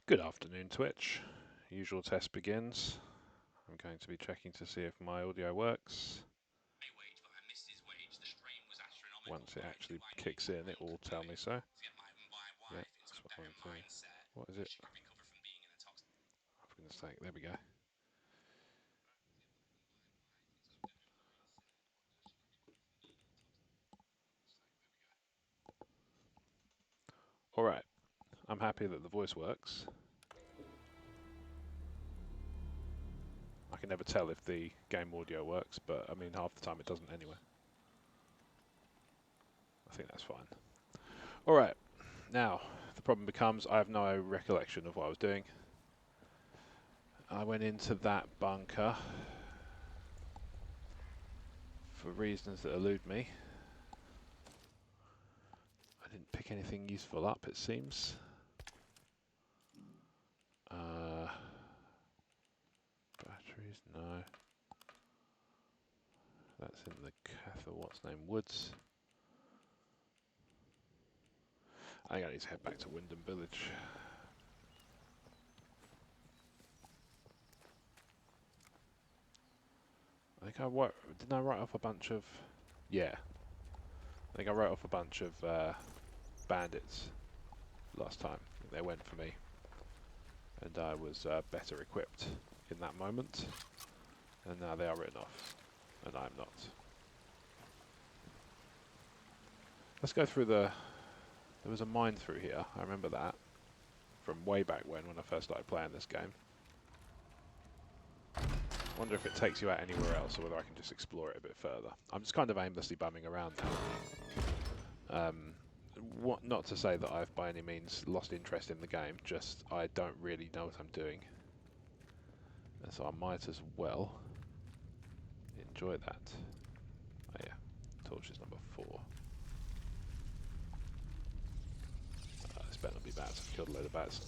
Good afternoon, Twitch. Usual test begins. I'm going to be checking to see if my audio works. Once it actually kicks in, it will tell me so. Yeah, that's what I want to do. What is it? Oh, for goodness sake, there we go. Alright, I'm happy that the voice works. I can never tell if the game audio works, but I mean half the time it doesn't anyway. I think that's fine. Alright, now the problem becomes I have no recollection of what I was doing. I went into that bunker for reasons that elude me. I didn't pick anything useful up, it seems. Batteries, no. That's in the what's name woods. I think I need to head back to Wyndham Village. I think didn't I write off a bunch of... Yeah. I think I wrote off a bunch of bandits last time. They went for me. And I was better equipped in that moment. And now they are written off. And I'm not. Let's go through the... There was a mine through here. I remember that. From way back when I first started playing this game. I wonder if it takes you out anywhere else or whether I can just explore it a bit further. I'm just kind of aimlessly bumming around now. Not to say that I've by any means lost interest in the game, just I don't really know what I'm doing. And so I might as well enjoy that. Oh yeah, torch is number 4. This better not be bats. I've killed a load of bats.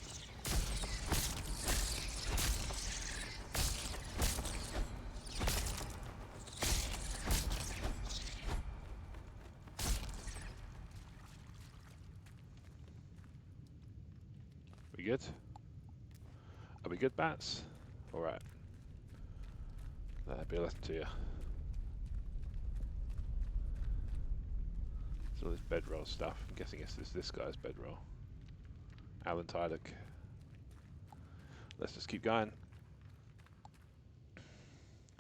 We good? Are we good, bats? Alright. Let that be a lesson to you. So all this bedroll stuff. I'm guessing it's this guy's bedroll. Alan Tyler. Let's just keep going.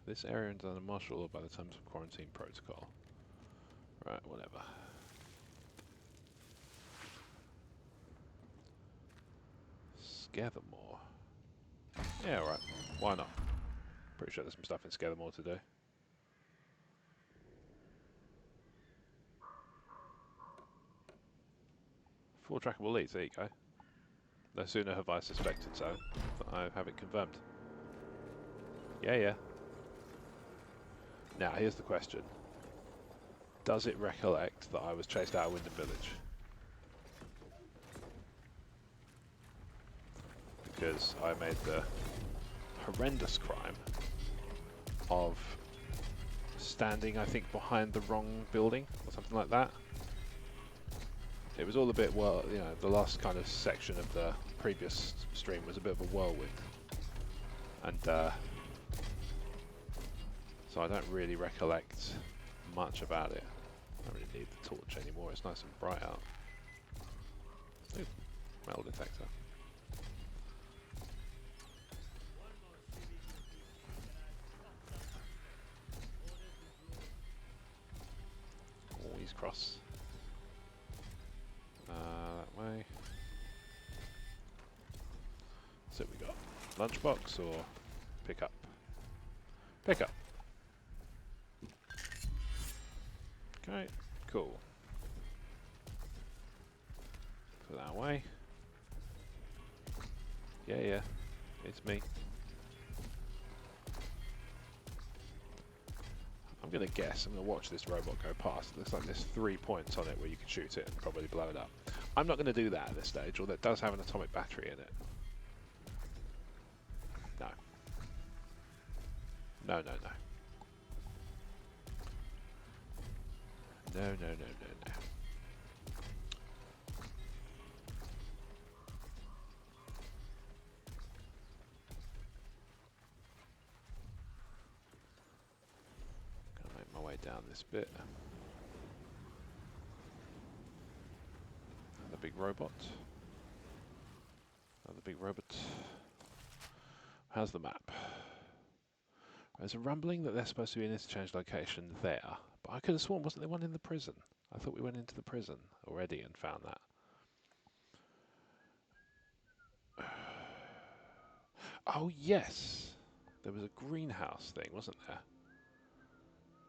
This area is under martial law by the terms of quarantine protocol. Right, whatever. Scathermore. Yeah, right. Why not? Pretty sure there's some stuff in Scathermore to do. Four trackable leads, there you go. No sooner have I suspected so, but I have it confirmed. Yeah, yeah. Now, here's the question. Does it recollect that I was chased out of Wyndham Village? Because I made the horrendous crime of standing, I think, behind the wrong building or something like that. It was all a bit, well, you know, the last kind of section of the previous stream was a bit of a whirlwind. And so I don't really recollect much about it. I don't really need the torch anymore, it's nice and bright out. Ooh, metal detector. Always cross. That way. So we got lunchbox or pick up? Pick up. Okay, cool. Go that way. Yeah, yeah, it's me. I'm gonna guess, I'm gonna watch this robot go past. It looks like there's 3 points on it where you can shoot it and probably blow it up. I'm not gonna do that at this stage, although it does have an atomic battery in it. No. No, no, no. No, no, no, no, no. down this bit. The big robot. Another big robot. How's the map? There's a rumbling that they're supposed to be an interchange location there, but I could have sworn, wasn't there one in the prison? I thought we went into the prison already and found that. Oh yes, there was a greenhouse thing, wasn't there?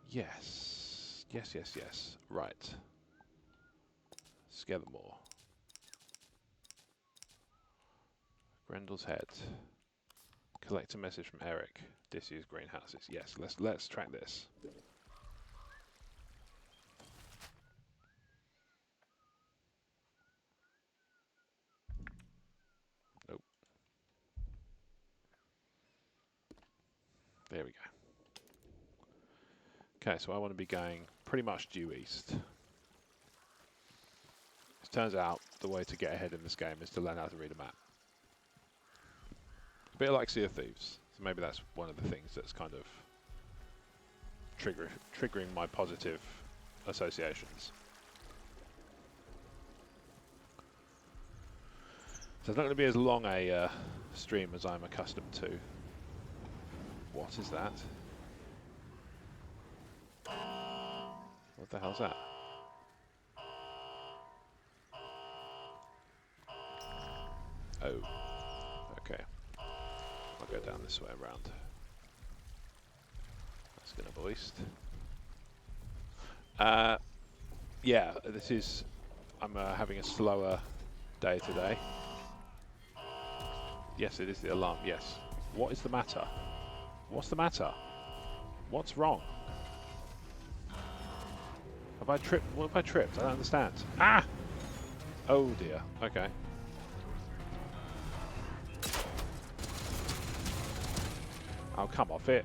Yes, yes, yes, yes. Right. Scare them more. Grendel's head. Collect a message from Eric. Disused greenhouses. Yes, let's track this. Nope. There we go. Okay, so I want to be going pretty much due east. It turns out the way to get ahead in this game is to learn how to read a map. A bit like Sea of Thieves. So maybe that's one of the things that's kind of triggering my positive associations. So it's not going to be as long a stream as I'm accustomed to. What is that? What the hell's that? Oh. Okay. I'll go down this way around. That's going to voiced. Yeah, this is... I'm having a slower day today. Yes, it is the alarm, yes. What is the matter? What's the matter? What's wrong? Have I tripped? What have I tripped? I don't understand. Ah! Oh dear. Okay. I'll come off it.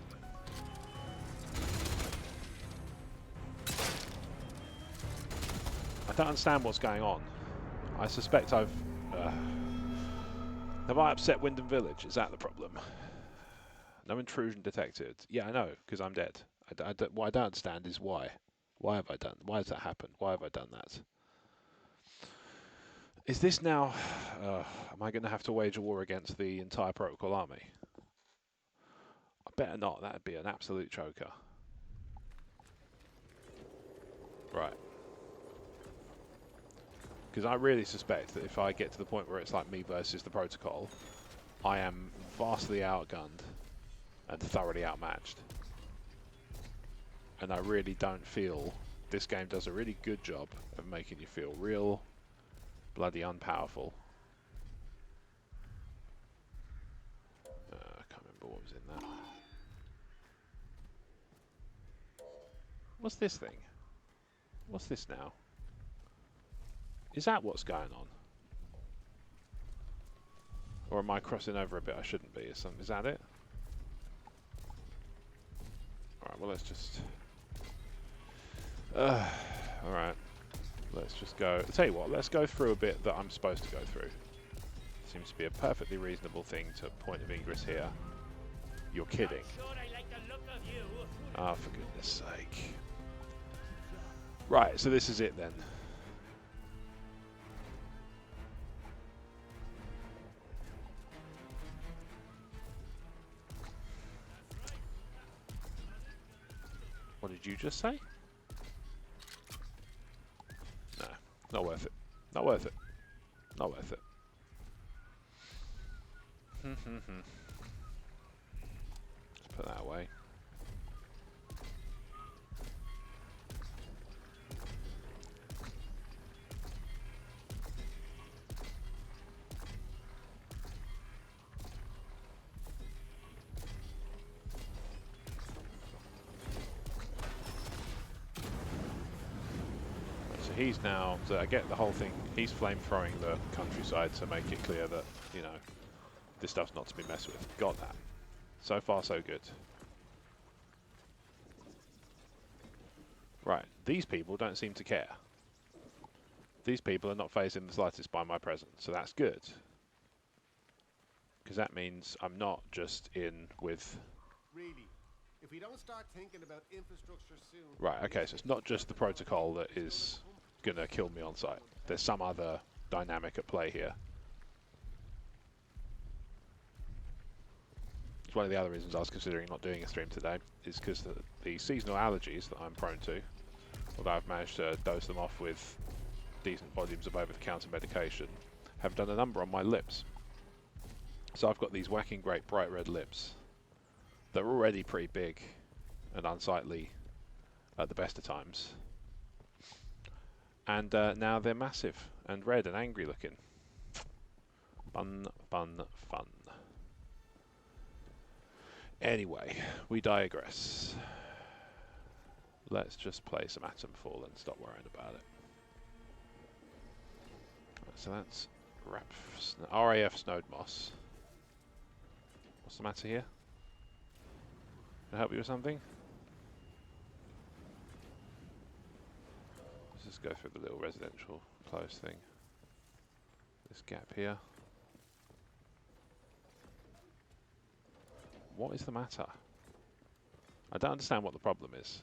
I don't understand what's going on. I suspect I've... have I upset Wyndham Village? Is that the problem? No intrusion detected. Yeah, I know, because I'm dead. What I don't understand is why. Why have I done? Why has that happened? Why have I done that? Is this now... am I going to have to wage a war against the entire Protocol army? I better not. That'd be an absolute choker. Right. Because I really suspect that if I get to the point where it's like me versus the Protocol, I am vastly outgunned and thoroughly outmatched. And I really don't feel... This game does a really good job of making you feel real bloody unpowerful. I can't remember what was in that. What's this thing? What's this now? Is that what's going on? Or am I crossing over a bit I shouldn't be? Is that it? Alright, well let's just... Alright. Let's just go... I'll tell you what, let's go through a bit that I'm supposed to go through. Seems to be a perfectly reasonable thing to point of ingress here. You're kidding. Ah, for goodness sake. Right, so this is it then. What did you just say? No, not worth it. Not worth it. Not worth it. Let's put that away. He's now, so I get the whole thing, he's flame throwing the countryside to make it clear that, you know, this stuff's not to be messed with. Got that. So far, so good. Right, these people don't seem to care. These people are not fazed in the slightest by my presence, so that's good. Because that means I'm not just in with If we don't start thinking about infrastructure soon. Right, okay, so it's not just the protocol that is going to kill me on sight. There's some other dynamic at play here. It's one of the other reasons I was considering not doing a stream today, is because the seasonal allergies that I'm prone to, although I've managed to dose them off with decent volumes of over-the-counter medication, have done a number on my lips. So I've got these whacking great bright red lips. They're already pretty big and unsightly at the best of times. And now they're massive and red and angry looking. Fun, fun, fun. Anyway, we digress. Let's just play some Atomfall and stop worrying about it. So that's RAF Snowed Moss. What's the matter here? Can I help you with something? Let's just go through the little residential close thing. This gap here. What is the matter? I don't understand what the problem is.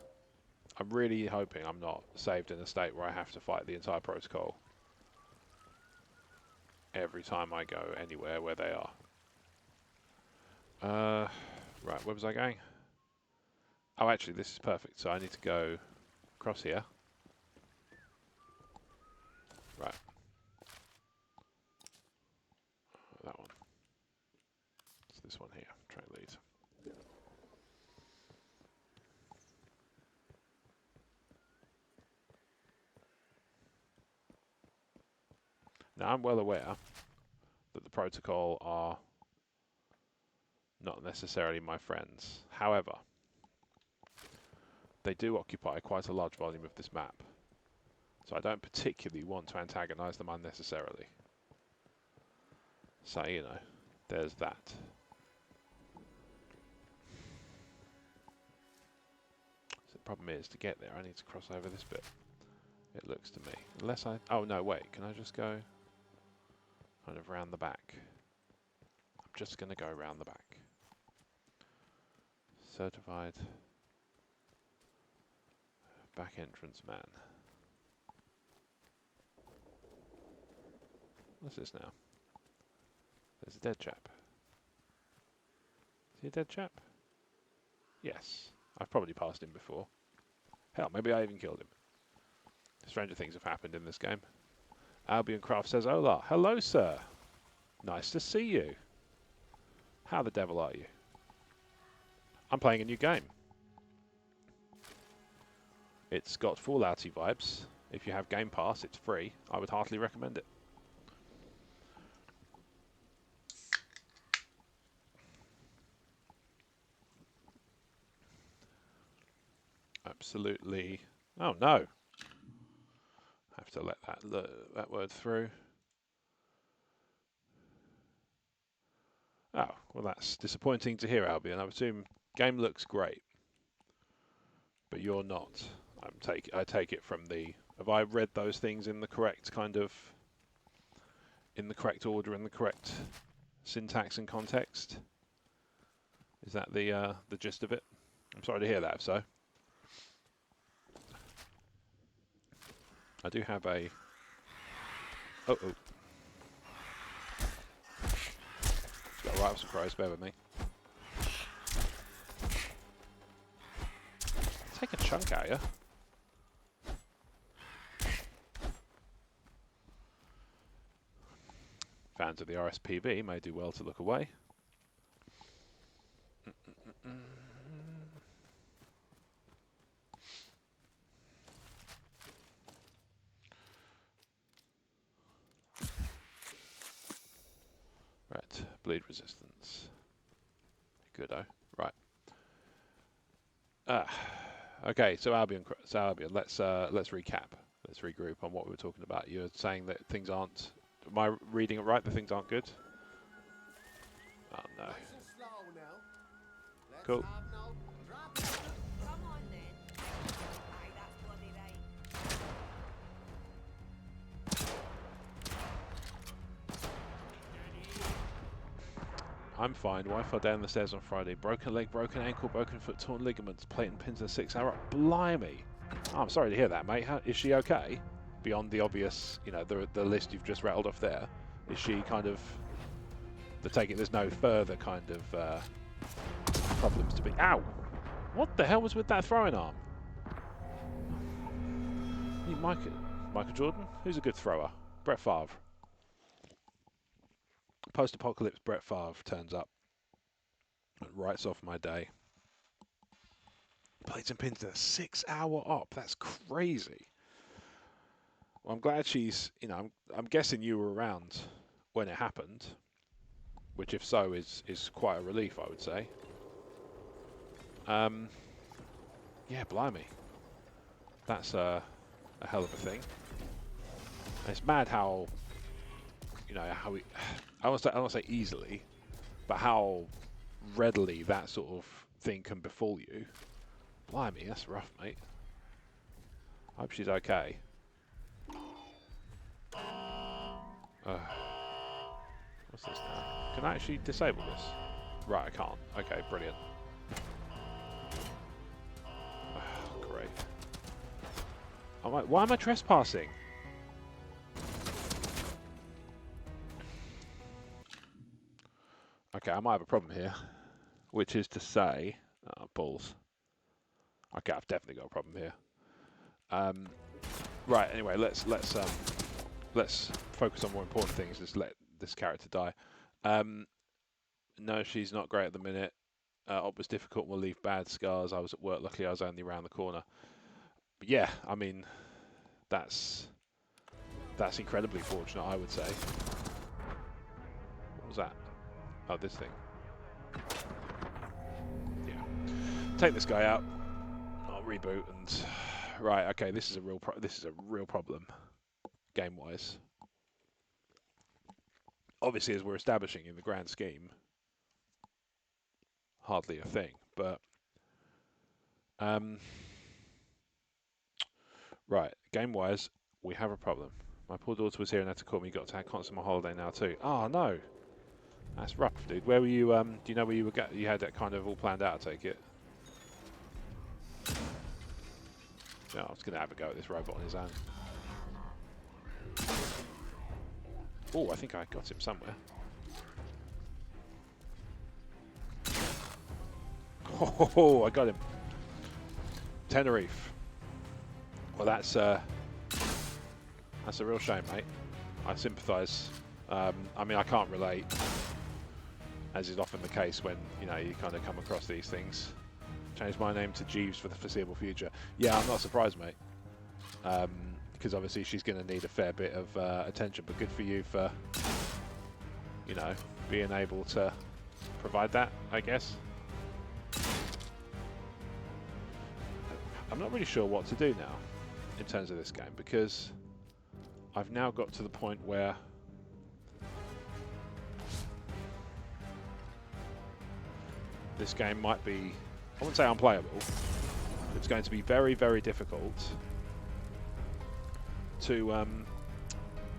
I'm really hoping I'm not saved in a state where I have to fight the entire protocol every time I go anywhere where they are. Right, where was I going? Oh, actually, this is perfect. So I need to go across here. Right. That one. It's this one here. Train lead. Now, I'm well aware that the protocol are not necessarily my friends. However, they do occupy quite a large volume of this map. So I don't particularly want to antagonize them unnecessarily. So, you know, there's that. So the problem is, to get there, I need to cross over this bit. It looks to me. Unless I... Oh, no, wait. Can I just go kind of round the back? I'm just going to go round the back. Certified back entrance man. What's this now? There's a dead chap. Is he a dead chap? Yes. I've probably passed him before. Hell, maybe I even killed him. Stranger things have happened in this game. Albion Craft says, "Hola, hello sir. Nice to see you. How the devil are you?" I'm playing a new game. It's got Fallouty vibes. If you have Game Pass, it's free. I would heartily recommend it. Absolutely. Oh no. I have to let that word through. Oh, well that's disappointing to hear, Albion. I assume game looks great, but you're not. I take it from the... Have I read those things in the correct kind of... in the correct order, in the correct syntax and context? Is that the gist of it? I'm sorry to hear that, if so. I do have a... Oh. Got a right of surprise, bear with me. Take a chunk out of you. Fans of the RSPB may do well to look away. Right, bleed resistance. Good-o. Right. Okay, so Albion, let's recap. Let's regroup on what we were talking about. You're saying that things aren't... Am I reading it right? That things aren't good? Oh no. Cool. I'm fine. Wife fell down the stairs on Friday. Broken leg, broken ankle, broken foot, torn ligaments, plate and pins in a 6-hour. Blimey. Oh, I'm sorry to hear that, mate. Is she okay? Beyond the obvious, you know, the list you've just rattled off there, is she kind of... To take it, there's no further kind of problems to be... Ow! What the hell was with that throwing arm? Michael Jordan? Who's a good thrower? Brett Favre. Post-apocalypse Brett Favre turns up and writes off my day. Plates and pins in a 6-hour op. That's crazy. Well, I'm glad she's, you know, I'm guessing you were around when it happened, which if so is quite a relief, I would say. Yeah, blimey. That's a hell of a thing. And it's mad how, you know, how I won't say easily, but how readily that sort of thing can befall you. Blimey, that's rough, mate. I hope she's okay. What's this now? Can I actually disable this? Right, I can't. Okay, brilliant. Great. Why am I trespassing? Okay, I might have a problem here. Which is to say... Oh, balls. Okay, I've definitely got a problem here. Right, anyway, let's focus on more important things. Just let this character die. No, she's not great at the minute. Op was difficult, will leave bad scars. I was at work, luckily I was only around the corner. But yeah, I mean, that's incredibly fortunate, I would say. What was that? Oh, this thing. Yeah. Take this guy out. I'll reboot and... Right, okay, this is a real problem, game-wise. Obviously, as we're establishing in the grand scheme, hardly a thing, but... right, game-wise, we have a problem. My poor daughter was here and had to call me. Got to have constant on holiday now too. Oh no, that's rough, dude. Where were you? Do you know where you were? You had that kind of all planned out. I take it. Yeah, I was gonna have a go at this robot on his own. Oh, I think I got him somewhere. Oh, I got him. Tenerife. Well, that's a real shame, mate. I sympathise. I mean, I can't relate, as is often the case when, you know, you kind of come across these things. Change my name to Jeeves for the foreseeable future. Yeah, I'm not surprised, mate. Because obviously she's going to need a fair bit of attention, but good for you for, you know, being able to provide that, I guess. I'm not really sure what to do now in terms of this game, because I've now got to the point where this game might be, I wouldn't say unplayable, it's going to be very, very difficult to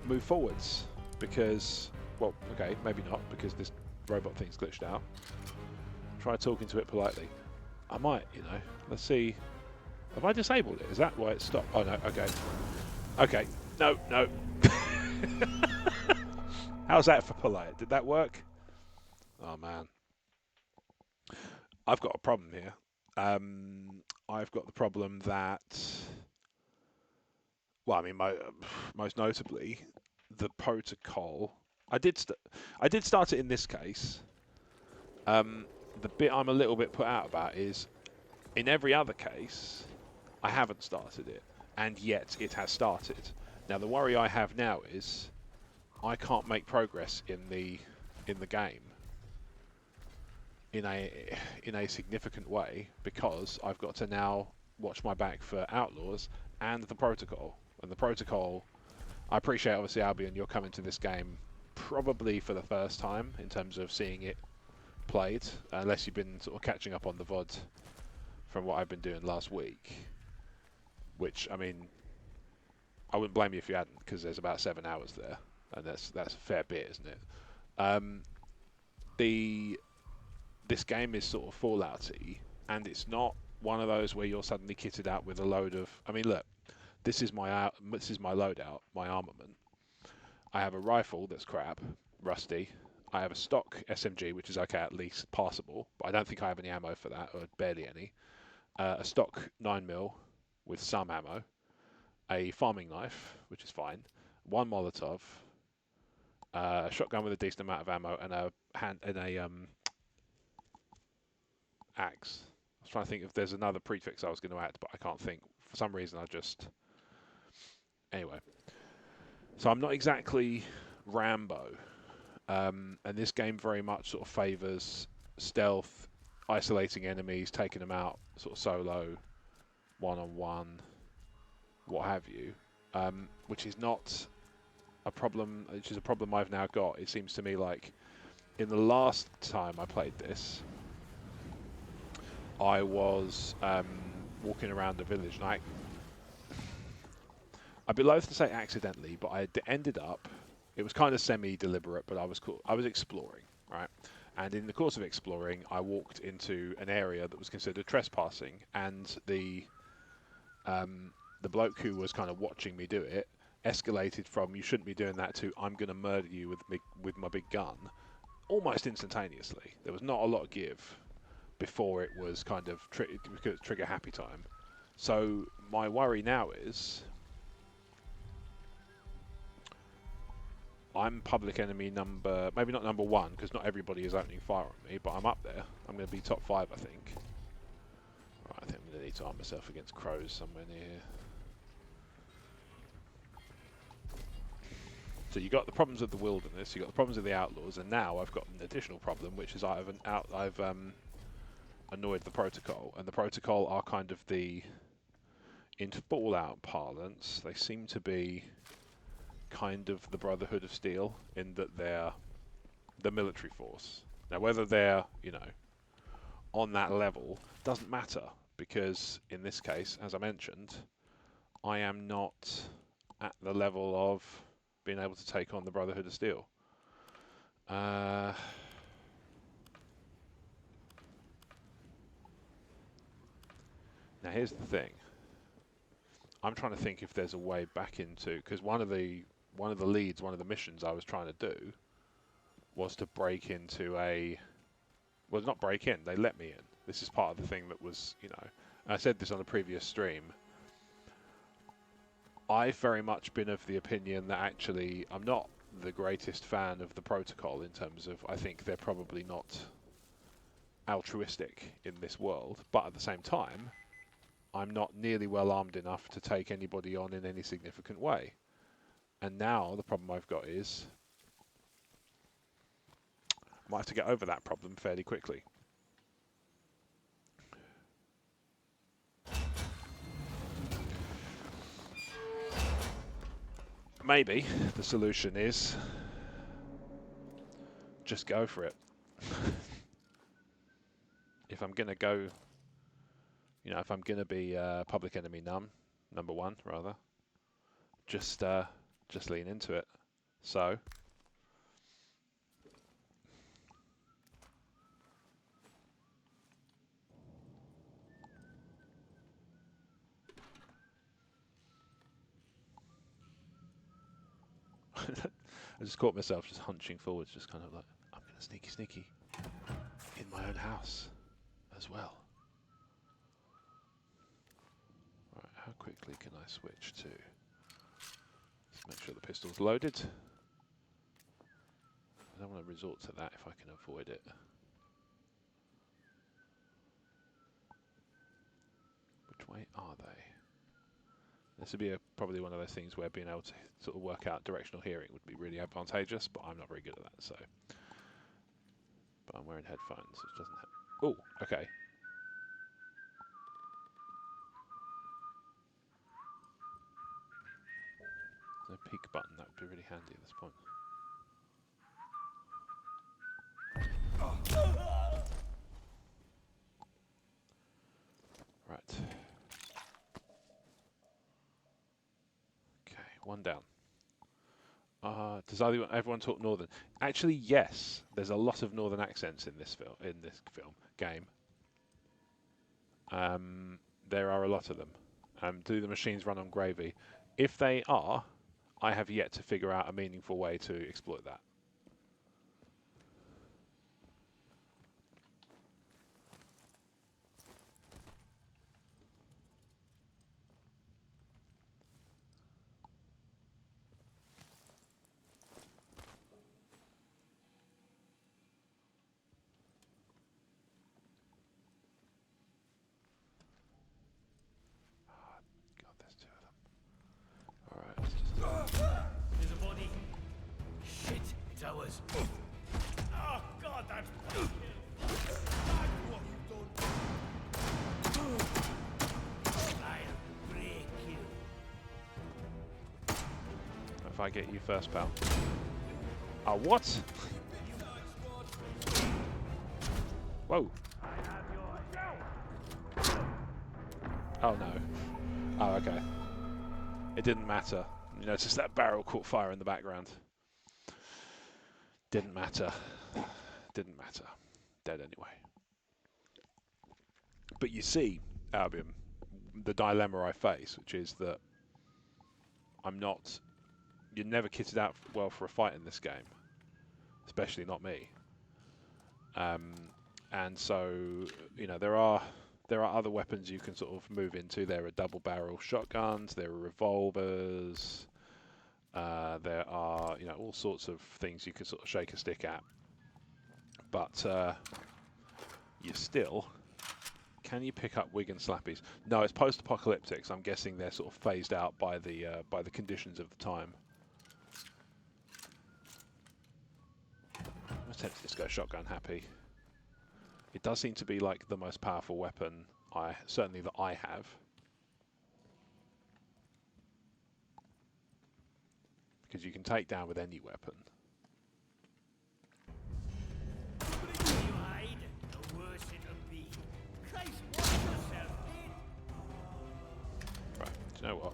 move forwards, because, well, okay, maybe not, because this robot thing's glitched out. Try talking to it politely. I might, you know, let's see. Have I disabled it? Is that why it stopped? Oh no, okay. Okay, no. How's that for polite? Did that work? Oh man. I've got a problem here. I've got the problem that, well, I mean, most notably, the protocol. I did start it in this case. The bit I'm a little bit put out about is, in every other case, I haven't started it, and yet it has started. Now the worry I have now is I can't make progress in the game in a significant way, because I've got to now watch my back for Outlaws and the protocol. And the protocol, I appreciate, obviously, Albion, you're coming to this game probably for the first time in terms of seeing it played, unless you've been sort of catching up on the VOD from what I've been doing last week. Which, I mean, I wouldn't blame you if you hadn't, because there's about 7 hours there, and that's a fair bit, isn't it? this game is sort of Fallouty, and it's not one of those where you're suddenly kitted out with a load of. I mean, look, this is my loadout, my armament. I have a rifle that's crap, rusty. I have a stock SMG, which is okay, at least passable, but I don't think I have any ammo for that, or barely any. A stock 9mm with some ammo, a farming knife, which is fine, one Molotov, a shotgun with a decent amount of ammo, and a axe. I was trying to think if there's another prefix I was going to add, but I can't think. For some reason, I just anyway. So I'm not exactly Rambo, and this game very much sort of favours stealth, isolating enemies, taking them out, sort of solo, one-on-one, what have you, which is not a problem. Which is a problem I've now got. It seems to me like in the last time I played this, I was walking around the village, and I'd be loath to say accidentally, but I ended up. It was kind of semi-deliberate, but I was exploring, right? And in the course of exploring, I walked into an area that was considered trespassing, and the bloke who was kind of watching me do it escalated from "you shouldn't be doing that" to "I'm going to murder you with my big gun," almost instantaneously. There was not a lot of give before it was kind of trigger happy time. So my worry now is I'm public enemy maybe not number one, because not everybody is opening fire on me, but I'm up there. I'm going to be top 5, I think. Right, I think I'm going to need to arm myself against crows somewhere near here. So you got the problems of the wilderness, you got the problems of the outlaws, and now I've got an additional problem, which is I've annoyed the protocol, and the protocol are kind of in Fallout parlance, they seem to be kind of the Brotherhood of Steel in that they're the military force. Now, whether they're, on that level doesn't matter, because in this case, as I mentioned, I am not at the level of being able to take on the Brotherhood of Steel. Now, here's the thing. I'm trying to think if there's a way back into, because one of the missions I was trying to do was to break into well, not break in, they let me in. This is part of the thing that was, I said this on a previous stream. I've very much been of the opinion that actually I'm not the greatest fan of the protocol in terms of I think they're probably not altruistic in this world, but at the same time, I'm not nearly well armed enough to take anybody on in any significant way. And now the problem I've got is I might have to get over that problem fairly quickly. Maybe the solution is just go for it. If I'm going to go, if I'm going to be public enemy number one, rather, just lean into it. So I just caught myself just hunching forwards, just kind of like, I'm going to sneaky in my own house as well. Right, how quickly can I switch to? Let's make sure the pistol's loaded. I don't want to resort to that if I can avoid it. Which way are they? This would be probably one of those things where being able to sort of work out directional hearing would be really advantageous, but I'm not very good at that, so. But I'm wearing headphones, which doesn't help. Oh, okay. There's a peek button, that would be really handy at this point. Right. Okay, one down. Does everyone talk Northern? Actually, yes. There's a lot of Northern accents in this game. There are a lot of them. Do the machines run on gravy? If they are, I have yet to figure out a meaningful way to exploit that. God, there's two of them. Alright, let's just... There's a body. Shit, it's ours. Oh God, that's fucking what you've done. I'll break you. If I get you first, pal. Oh, what? Whoa. Oh no. Oh, okay. It didn't matter. You know, it's just that barrel caught fire in the background. Didn't matter. Didn't matter. Dead anyway. But you see, Albion, the dilemma I face, which is that I'm not... You're never kitted out well for a fight in this game. Especially not me. And so, you know, there are other weapons you can sort of move into. There are double-barrel shotguns, there are revolvers, there are, you know, all sorts of things you can sort of shake a stick at. But you still... Can you pick up Wig and Slappies? No, it's post-apocalyptic, so I'm guessing they're sort of phased out by the conditions of the time. I'm tempted to just go shotgun happy. It does seem to be like the most powerful weapon certainly that I have. Because you can take down with any weapon. You hide, the worse it'll be. Christ, watch yourself, Right, do you know what?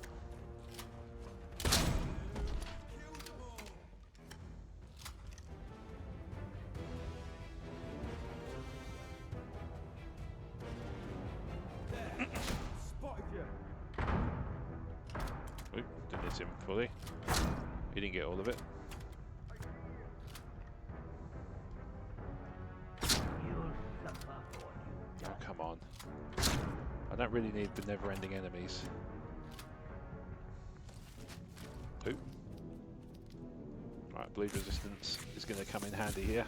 Oop, didn't hit him fully. He didn't get all of it. Oh, come on. I don't really need the never-ending enemies. Oop. Right, bleed resistance is going to come in handy here.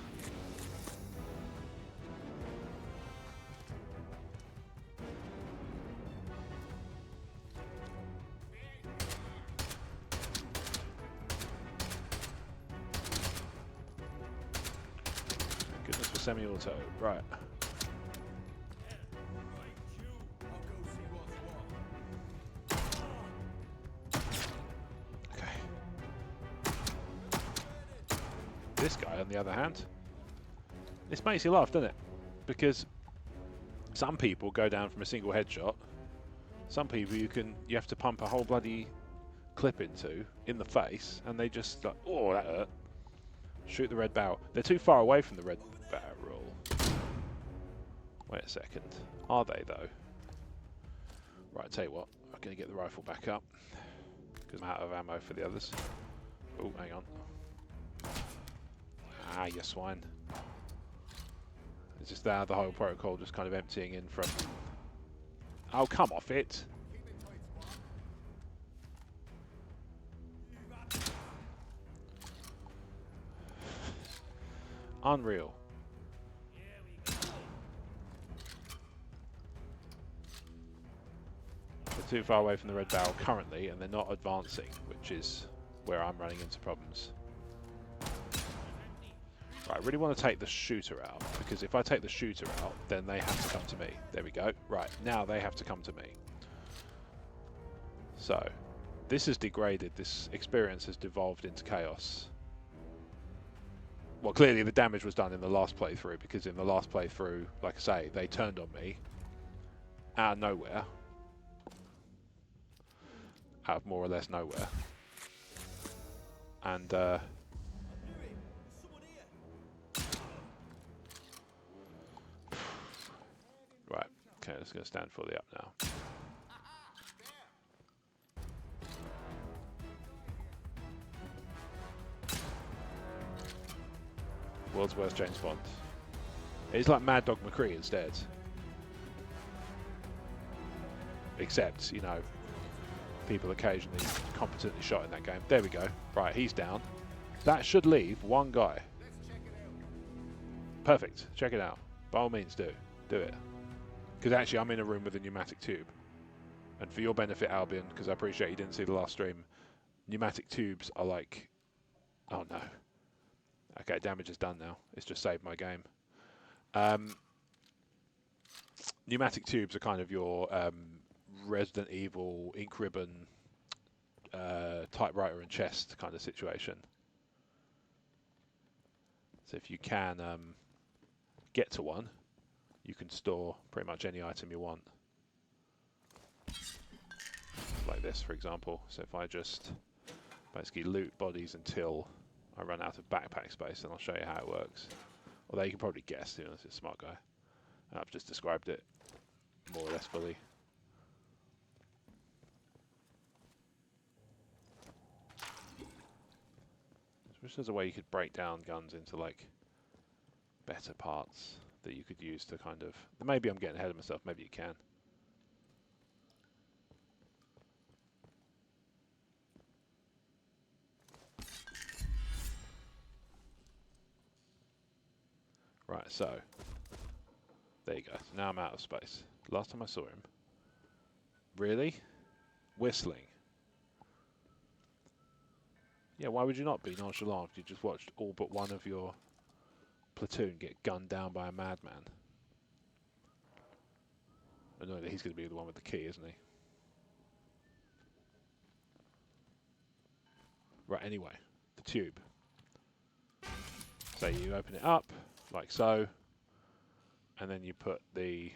Goodness for semi-auto. Right. Okay. This guy, on the other hand, this makes you laugh, doesn't it? Because some people go down from a single headshot. Some people you have to pump a whole bloody clip into in the face, and they just like, oh, that hurt. Shoot the red barrel. They're too far away from the red barrel. Wait a second. Are they though? Right, tell you what. I'm going to get the rifle back up because I'm out of ammo for the others. Oh, hang on. Ah, you swine. It's just the whole protocol just kind of emptying in from... Oh, come off it. Unreal. They're too far away from the red barrel currently, and they're not advancing, which is where I'm running into problems. Right, I really want to take the shooter out, because if I take the shooter out, then they have to come to me. There we go. Right, now they have to come to me. So, this has degraded, this experience has devolved into chaos. Well, clearly the damage was done in the last playthrough, because in the last playthrough, like I say, they turned on me out of nowhere. Out of more or less nowhere. And right, okay, let's go stand fully up now. World's worst James Bond. He's like Mad Dog McCree instead. Except, you know, people occasionally competently shot in that game. There we go. Right, he's down. That should leave one guy. Perfect. Check it out. By all means, do it. Because actually, I'm in a room with a pneumatic tube. And for your benefit, Albion, because I appreciate you didn't see the last stream, pneumatic tubes are like... Oh, no. Okay, damage is done now. It's just saved my game. Pneumatic tubes are kind of your Resident Evil, ink ribbon, typewriter and chest kind of situation. So if you can get to one, you can store pretty much any item you want. Like this, for example. So if I just basically loot bodies until I run out of backpack space, and I'll show you how it works. Although you can probably guess, you know, this is a smart guy. I've just described it more or less fully. Which is a way you could break down guns into like better parts that you could use to kind of... Maybe I'm getting ahead of myself, maybe you can. Right, so there you go. So now I'm out of space. Last time I saw him. Really? Whistling. Yeah, why would you not be nonchalant if you just watched all but one of your platoon get gunned down by a madman? I know that he's going to be the one with the key, isn't he? Right, anyway, the tube. So you open it up, like so, and then you put the...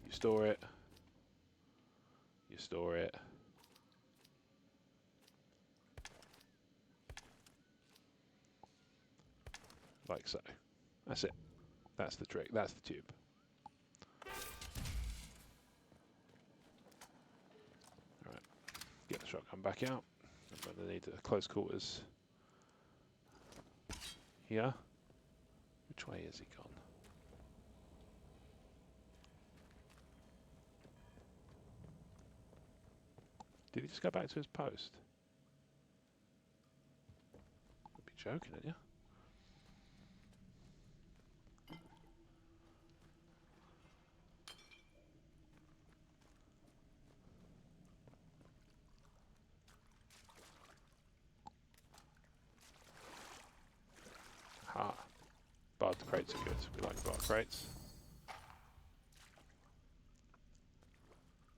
You store it. You store it. Like so. That's it. That's the trick. That's the tube. Alright. Get the shotgun back out. I'm going to need a close quarters here. Which way is he gone? Did he just go back to his post? You'd be joking, aren't you? Ha. Barred crates are good. We like barred crates.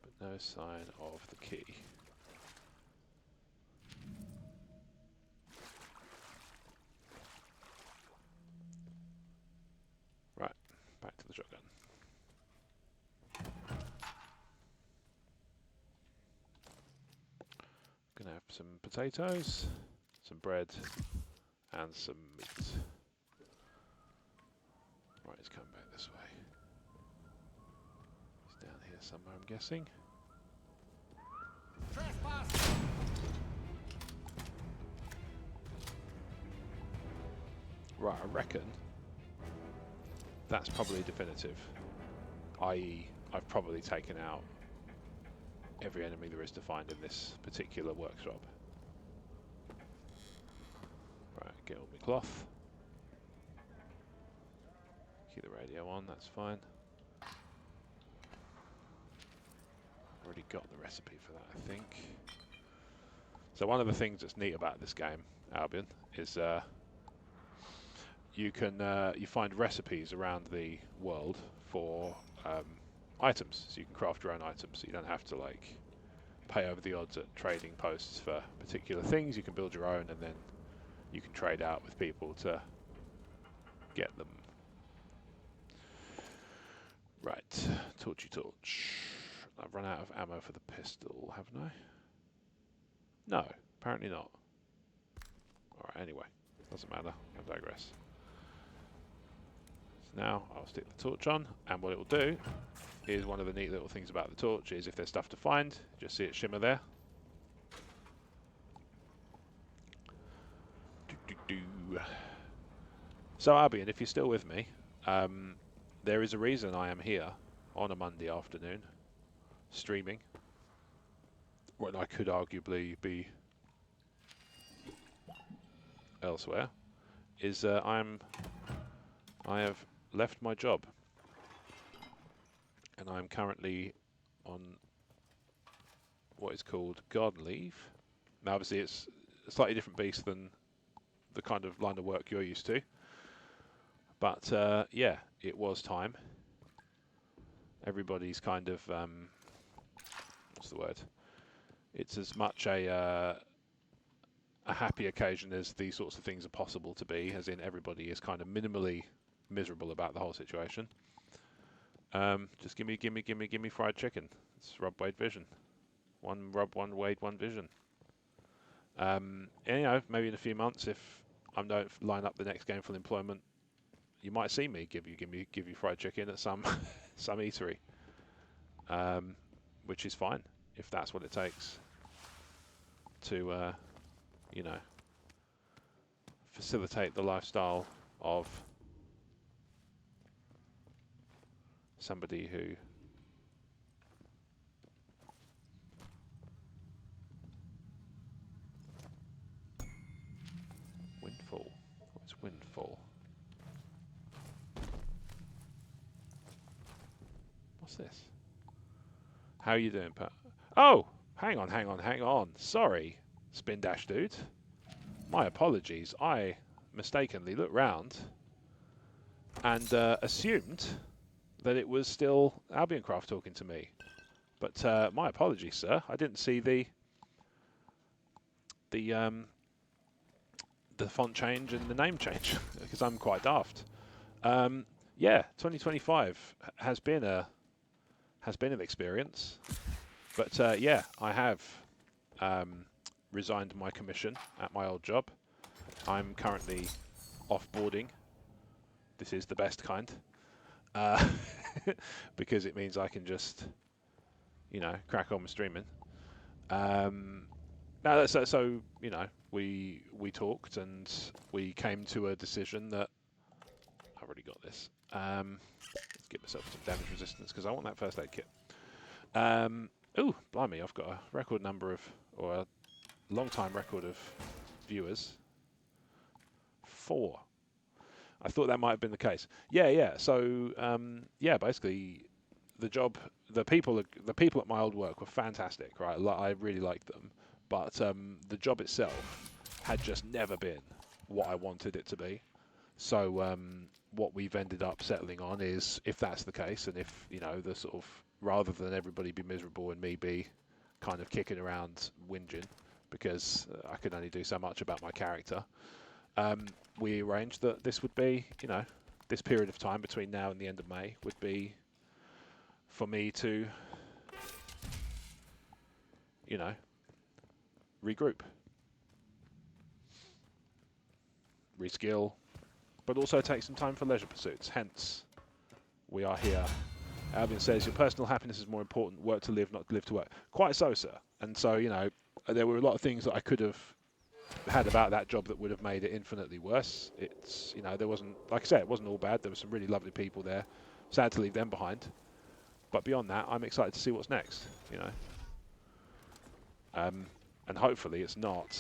But no sign of the key. Right, back to the shotgun. Gonna have some potatoes, some bread, and some meat. Right, he's coming back this way. He's down here somewhere, I'm guessing. Right, I reckon that's probably definitive. I.e., I've probably taken out every enemy there is to find in this particular workshop. Right, get all my cloth. Keep the radio on, that's fine. Already got the recipe for that, I think. So one of the things that's neat about this game, Albion, is you find recipes around the world for items, so you can craft your own items. So you don't have to like pay over the odds at trading posts for particular things. You can build your own, and then you can trade out with people to get them. Right, torchy torch. I've run out of ammo for the pistol, haven't I? No, apparently not. Alright, anyway. Doesn't matter. I digress. So now I'll stick the torch on, and what it will do is one of the neat little things about the torch is if there's stuff to find, just see it shimmer there. So Albion, if you're still with me, there is a reason I am here on a Monday afternoon, streaming, when I could arguably be elsewhere, is I have left my job, and I'm currently on what is called garden leave. Now obviously it's a slightly different beast than the kind of line of work you're used to, but yeah, it was time. Everybody's kind of what's the word? It's as much a happy occasion as these sorts of things are possible to be, as in everybody is kind of minimally miserable about the whole situation. Just gimme fried chicken. It's Rob Wade Vision. One Rob, one Wade, one Vision. And you know, maybe in a few months, if I don't line up the next gainful employment, you might see me give you fried chicken at some some eatery, which is fine if that's what it takes to you know, facilitate the lifestyle of somebody who windfall. What's windfall? What's this? How are you doing, Pat? Oh, hang on. Sorry, Spin Dash Dude. My apologies. I mistakenly looked round and assumed that it was still Albioncraft talking to me. But my apologies, sir. I didn't see the font change and the name change because I'm quite daft. Yeah, 2025 has been an experience, but yeah, I have resigned my commission at my old job. I'm currently offboarding. This is the best kind, because it means I can just, you know, crack on with streaming. Now, so you know, we talked and we came to a decision that I've already got this. Let's give myself some damage resistance because I want that first aid kit. Ooh, blimey, I've got a record number of, or a long time record of viewers. 4. I thought that might have been the case. Yeah. So yeah, basically, the people at my old work were fantastic, right? I really liked them, but the job itself had just never been what I wanted it to be. So what we've ended up settling on is, if that's the case, and if, you know, the sort of, rather than everybody be miserable and me be kind of kicking around whinging because I could only do so much about my character, we arranged that this would be, you know, this period of time between now and the end of May would be for me to, you know, regroup, reskill, but also take some time for leisure pursuits. Hence, we are here. Albion says, your personal happiness is more important. Work to live, not live to work. Quite so, sir. And so, you know, there were a lot of things that I could have had about that job that would have made it infinitely worse. It's, you know, there wasn't, like I said, it wasn't all bad. There were some really lovely people there. Sad to leave them behind. But beyond that, I'm excited to see what's next, you know. And hopefully it's not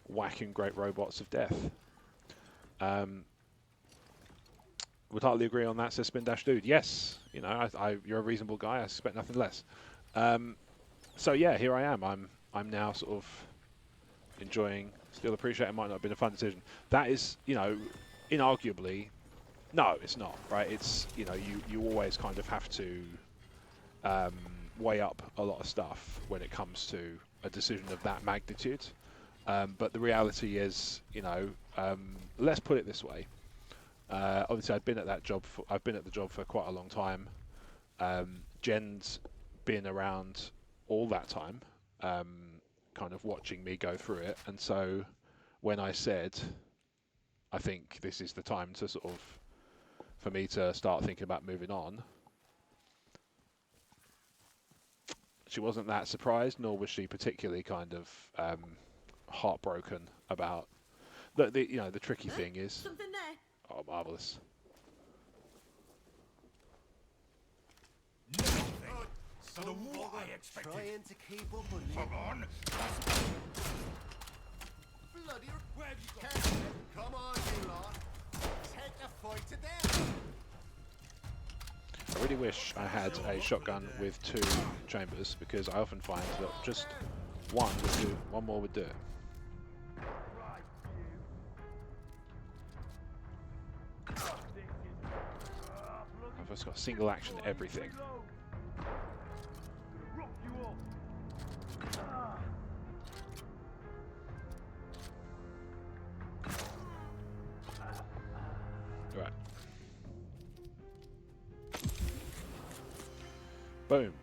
whacking great robots of death. Would hardly agree on that, says Spin Dash Dude. Yes, you know, you're a reasonable guy. I expect nothing less. So yeah, here I am. I'm now sort of enjoying. Still appreciate it might not have been a fun decision. That is, you know, inarguably, no, it's not, right? It's, you know, you always kind of have to weigh up a lot of stuff when it comes to a decision of that magnitude. But the reality is, you know, let's put it this way. Obviously, I've been at the job for quite a long time. Jen's been around all that time, kind of watching me go through it, and so when I said I think this is the time to sort of, for me to start thinking about moving on, she wasn't that surprised, nor was she particularly kind of heartbroken about the you know, the tricky thing is, Something there. oh, marvelous. So the what I expected. Trying to keep up with me. Come on. Bloody where have you gone? Come on, you lot. Take the fight to death. I really wish I had a shotgun with 2 chambers, because I often find that just one would do, one more would do it. I've just got single action everything. Right. Boom.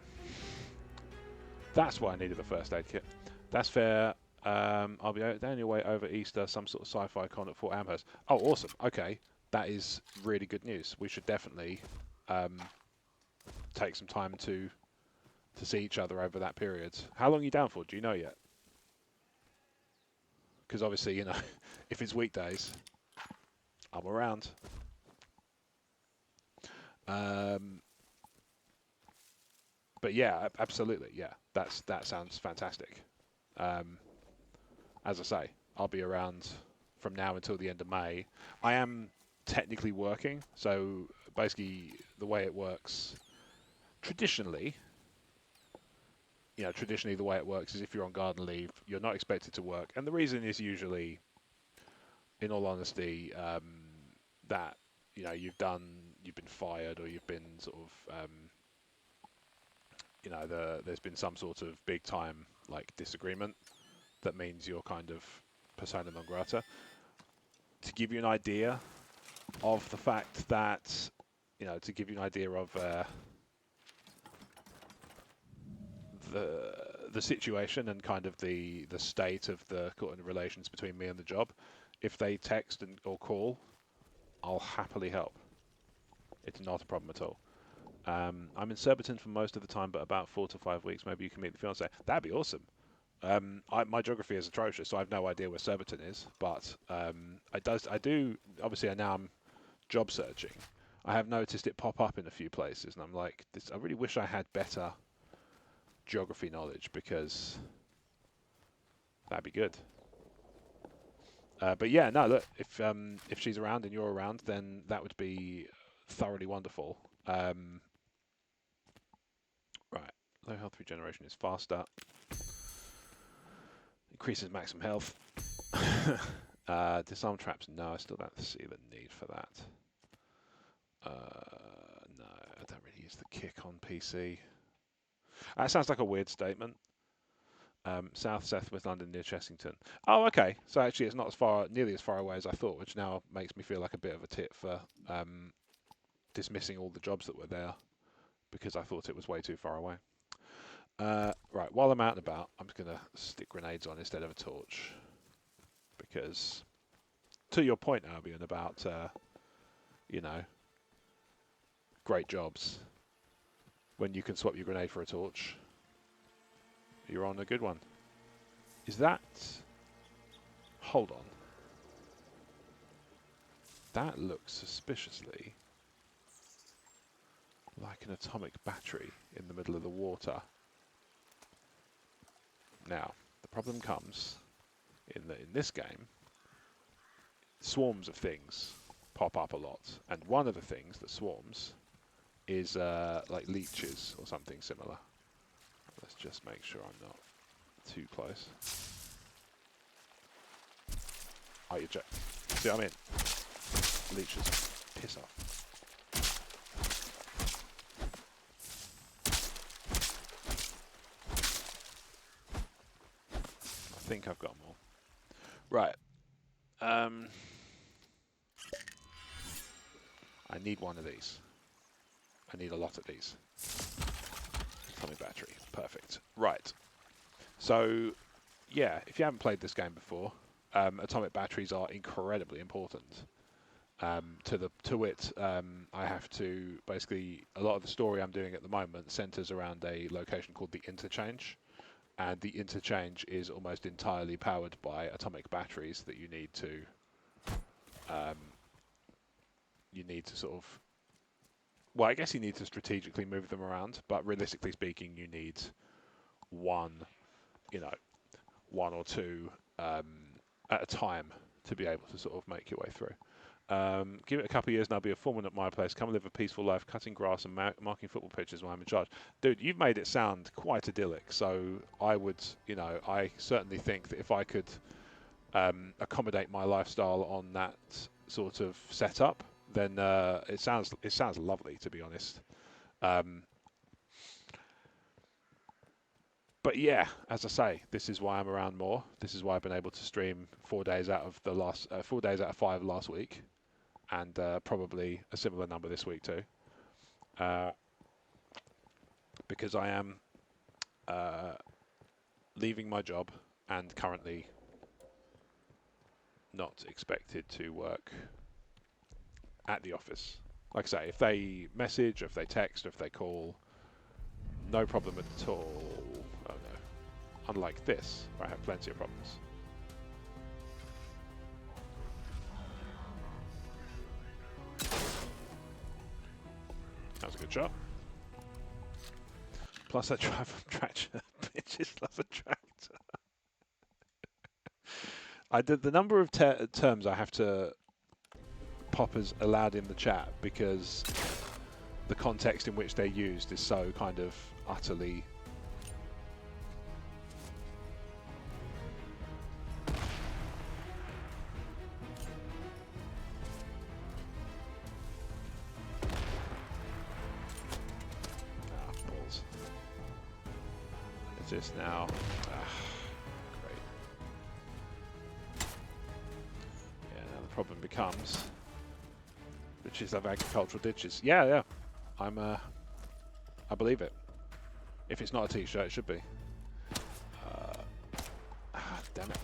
That's why I needed the first aid kit. That's fair. I'll be down your way over Easter, some sort of sci-fi con at Fort Amherst. Oh, awesome. Okay. That is really good news. We should definitely take some time to see each other over that period. How long are you down for? Do you know yet? Because obviously, you know, if it's weekdays, I'm around. But yeah, absolutely, yeah. That sounds fantastic. As I say, I'll be around from now until the end of May. I am technically working, so basically the way it works traditionally, you know, the way it works is if you're on garden leave, you're not expected to work, and the reason is usually, in all honesty, that, you know, you've been fired, or you've been sort of you know, there's been some sort of big time like disagreement that means you're kind of persona non grata. To give you an idea of the fact that, you know, to give you an idea of the situation and kind of the state of the relations between me and the job, if they text or call, I'll happily help. It's not a problem at all. I'm in Surbiton for most of the time, but about 4 to 5 weeks, maybe you can meet the fiance. That'd be awesome. My geography is atrocious, so I have no idea where Surbiton is. But I do. Obviously, now I'm job searching. I have noticed it pop up in a few places, and I'm like, I really wish I had better geography knowledge, because that'd be good. But yeah, no, look, if she's around and you're around, then that would be thoroughly wonderful. Right, low health regeneration is faster. Increases maximum health. Disarm traps, no, I still don't see the need for that. No, I don't really use the kick on PC. That sounds like a weird statement. South West London near Chessington. Oh, okay. So actually, it's not nearly as far away as I thought, which now makes me feel like a bit of a tit for dismissing all the jobs that were there, because I thought it was way too far away. Right, while I'm out and about, I'm just going to stick grenades on instead of a torch, because to your point, Albion, about you know, great jobs, when you can swap your grenade for a torch, you're on a good one. Is that... Hold on. That looks suspiciously like an atomic battery in the middle of the water. Now, the problem comes in that in this game, swarms of things pop up a lot, and one of the things that swarms is like leeches or something similar. Let's just make sure I'm not too close. Oh, you check. See what I mean? Leeches. Piss off. I think I've got more. Right. I need one of these. I need a lot of these. Atomic battery. Perfect. Right. So, yeah, if you haven't played this game before, atomic batteries are incredibly important. To it, I have to basically, a lot of the story I'm doing at the moment centers around a location called the interchange, and the interchange is almost entirely powered by atomic batteries that um, you need to sort of, well, I guess you need to strategically move them around, but realistically speaking, you need one, you know, one or two at a time to be able to sort of make your way through. Give it a couple of years and I'll be a foreman at my place. Come and live a peaceful life, cutting grass and marking football pitches while I'm in charge. Dude, you've made it sound quite idyllic. So I would, you know, I certainly think that if I could accommodate my lifestyle on that sort of setup, then it sounds lovely, to be honest. But yeah, as I say, this is why I'm around more. This is why I've been able to stream 4 days out of the last 4 days out of 5 last week, and probably a similar number this week too, because I am leaving my job and currently not expected to work at the office. Like I say, if they message, if they text, if they call, no problem at all. Oh no. Unlike this, where I have plenty of problems. That was a good shot. Plus I drive a tractor. Bitches love a tractor. I did the number of terms I have to pop as allowed in the chat because the context in which they're used is so kind of utterly... balls. It's just now... great. Yeah, now the problem becomes... Ditches have agricultural ditches. Yeah. I believe it. If it's not a t-shirt, it should be. Damn it.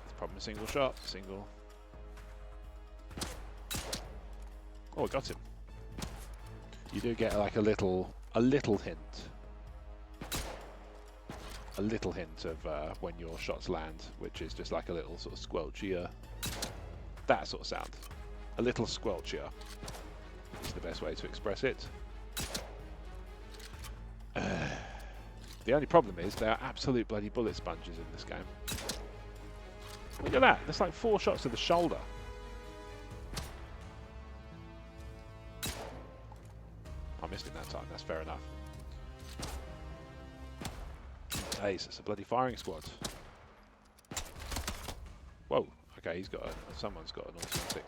It's problem a single shot. Single. Oh, I got him. You do get like a little hint. A little hint of when your shots land, which is just like a little sort of squelchier. That sort of sound. A little squelchier is the best way to express it. The only problem is there are absolute bloody bullet sponges in this game. Look at that. There's like 4 shots to the shoulder. I missed it that time. That's fair enough. Ace, it's a bloody firing squad. Whoa. Okay, he's got someone's got an automatic.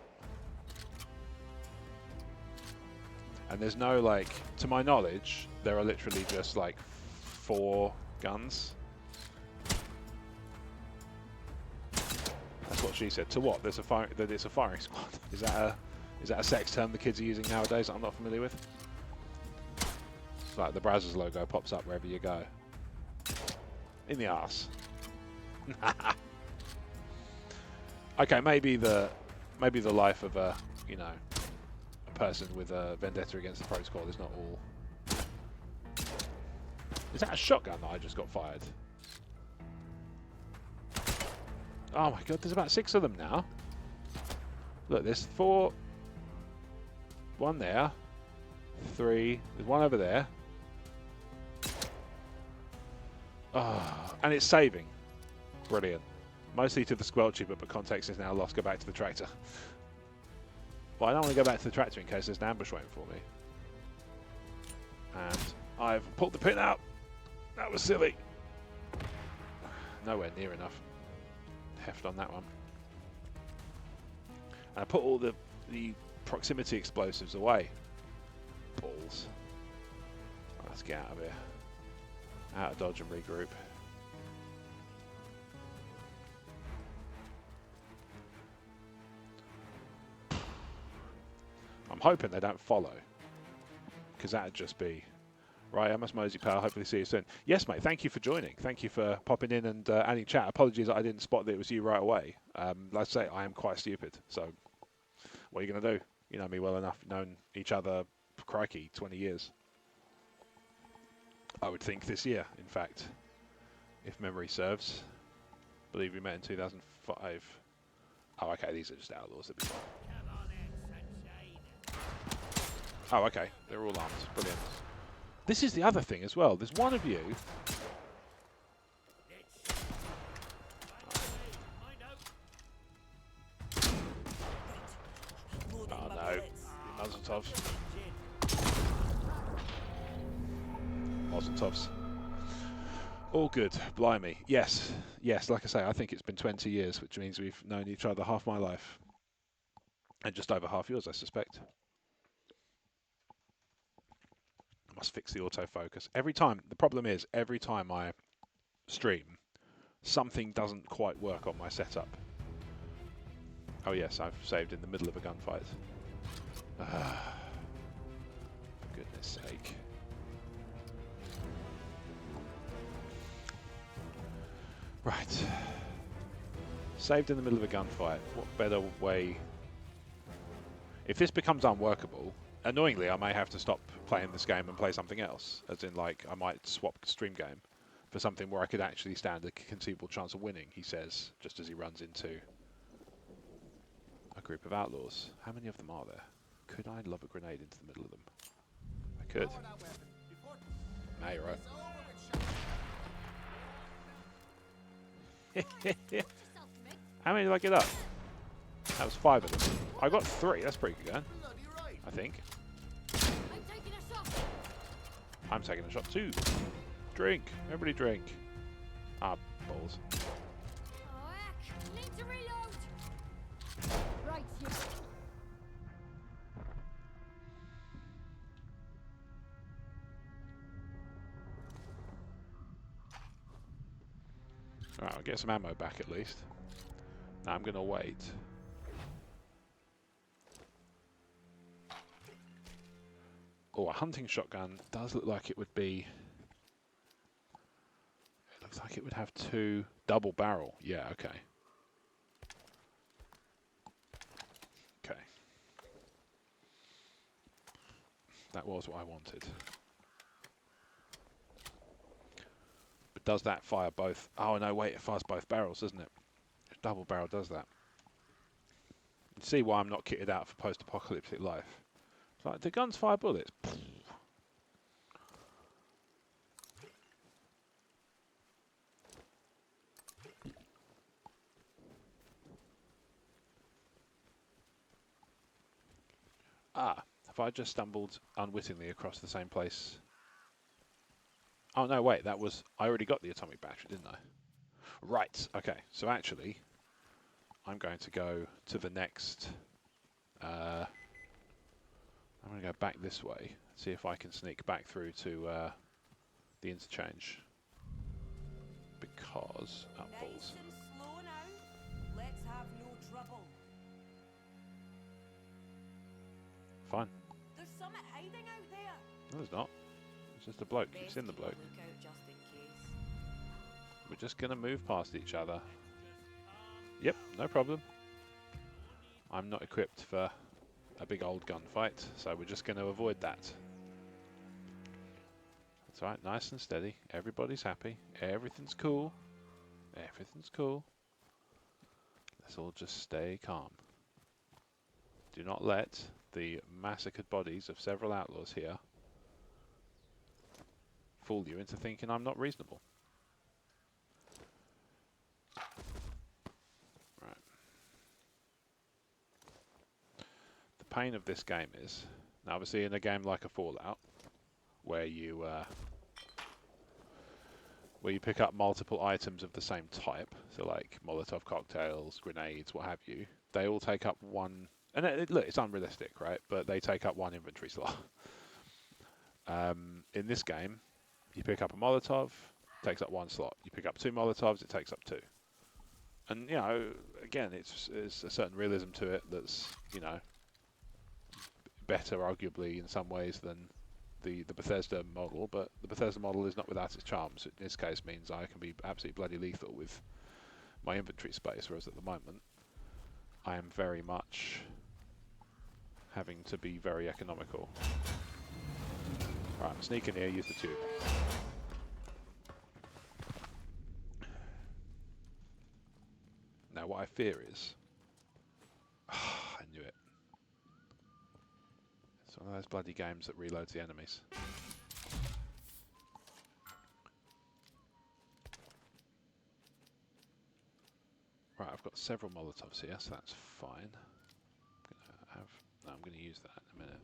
And there's no, like, to my knowledge, there are literally just like 4 guns. That's what she said. To what? There's a fire. That it's a firing squad. Is that a sex term the kids are using nowadays that I'm not familiar with? It's like the Brazzers logo pops up wherever you go. In the arse. Okay, maybe the life of a, you know, a person with a vendetta against the protocol is not all. Is that a shotgun that I just got fired? Oh my god, there's about 6 of them now. Look, there's 4. 1 there. 3. There's 1 over there. Oh, and it's saving. Brilliant. Mostly to the squelchy, but context is now lost. Go back to the tractor. Well, I don't want to go back to the tractor in case there's an ambush waiting for me. And I've pulled the pin out. That was silly. Nowhere near enough heft on that one. And I put all the proximity explosives away. Balls. Right, let's get out of here. Out of dodge and regroup. I'm hoping they don't follow, because that'd just be Right, I must mosey, pal. Hopefully see you soon. Yes, mate. Thank you for joining. Thank you for popping in and adding chat. Apologies that I didn't spot that it was you right away. Like I say, I am quite stupid. So, what are you going to do? You know me well enough. Known each other, crikey, 20 years. I would think this year, in fact, if memory serves. I believe we met in 2005. Oh, okay. These are just outlaws. Come on then, sunshine. Oh, okay. They're all armed. Brilliant. This is the other thing as well. There's one of you. Let's mind out. Oh no. Mazeltovs. Mazeltovs. All good. Blimey. Yes. Yes, like I say, I think it's been 20 years, which means we've known each other half my life. And just over half yours, I suspect. I must fix the autofocus. Every time, the problem is, every time I stream, something doesn't quite work on my setup. Oh yes, I've saved in the middle of a gunfight. For goodness sake. Right. Saved in the middle of a gunfight. What better way... If this becomes unworkable, annoyingly I may have to stop playing this game and play something else. As in, like, I might swap the stream game for something where I could actually stand a conceivable chance of winning, he says, just as he runs into a group of outlaws. How many of them are there? Could I lob a grenade into the middle of them? I could. Lower that weapon before No, you're right. it's over with shot. How many did I get up? That was 5 of them. I got 3. That's pretty good going, Bloody right. I think. I'm taking a shot. I'm taking a shot too. Drink. Everybody drink. Ah, balls. Oh, heck. Need to reload. Right, you. Alright, I'll get some ammo back at least. Now I'm going to wait. Oh, a hunting shotgun does look like it would be... It looks like it would have 2 double barrel. Yeah, okay. Okay. That was what I wanted. But does that fire both? Oh no, wait, it fires both barrels, doesn't it? Double barrel does that. You see why I'm not kitted out for post-apocalyptic life. It's like, do guns fire bullets? Ah, have I just stumbled unwittingly across the same place? Oh no, wait, that was... I already got the atomic battery, didn't I? Right, okay, so actually, I'm going to go to the next... I'm going to go back this way, see if I can sneak back through to the interchange. Because... Oh, balls. Nice and slow now. Let's have no trouble. Fine. There's something hiding out there. No, there's not. It's just a bloke. You've Best seen the keep a bloke. lookout just in case. We're just going to move past each other. Yep, no problem. I'm not equipped for a big old gunfight, so we're just going to avoid that. That's right, nice and steady. Everybody's happy. Everything's cool. Everything's cool. Let's all just stay calm. Do not let the massacred bodies of several outlaws here fool you into thinking I'm not reasonable. Right. The pain of this game is, now obviously in a game like a Fallout, where you pick up multiple items of the same type, so like Molotov cocktails, grenades, what have you, they all take up one, and look, it's unrealistic, right? But they take up one inventory slot. In this game, you pick up a Molotov, takes up 1 slot. You pick up 2 Molotovs, it takes up 2. And, you know, again, it's a certain realism to it that's, you know, better arguably in some ways than the Bethesda model, but the Bethesda model is not without its charms. In this case means I can be absolutely bloody lethal with my inventory space, whereas at the moment I am very much having to be very economical. Alright, I'm sneaking here, use the tube. Now what I fear is... I knew it. It's one of those bloody games that reloads the enemies. Right, I've got several Molotovs here, so that's fine. I'm going to use that in a minute.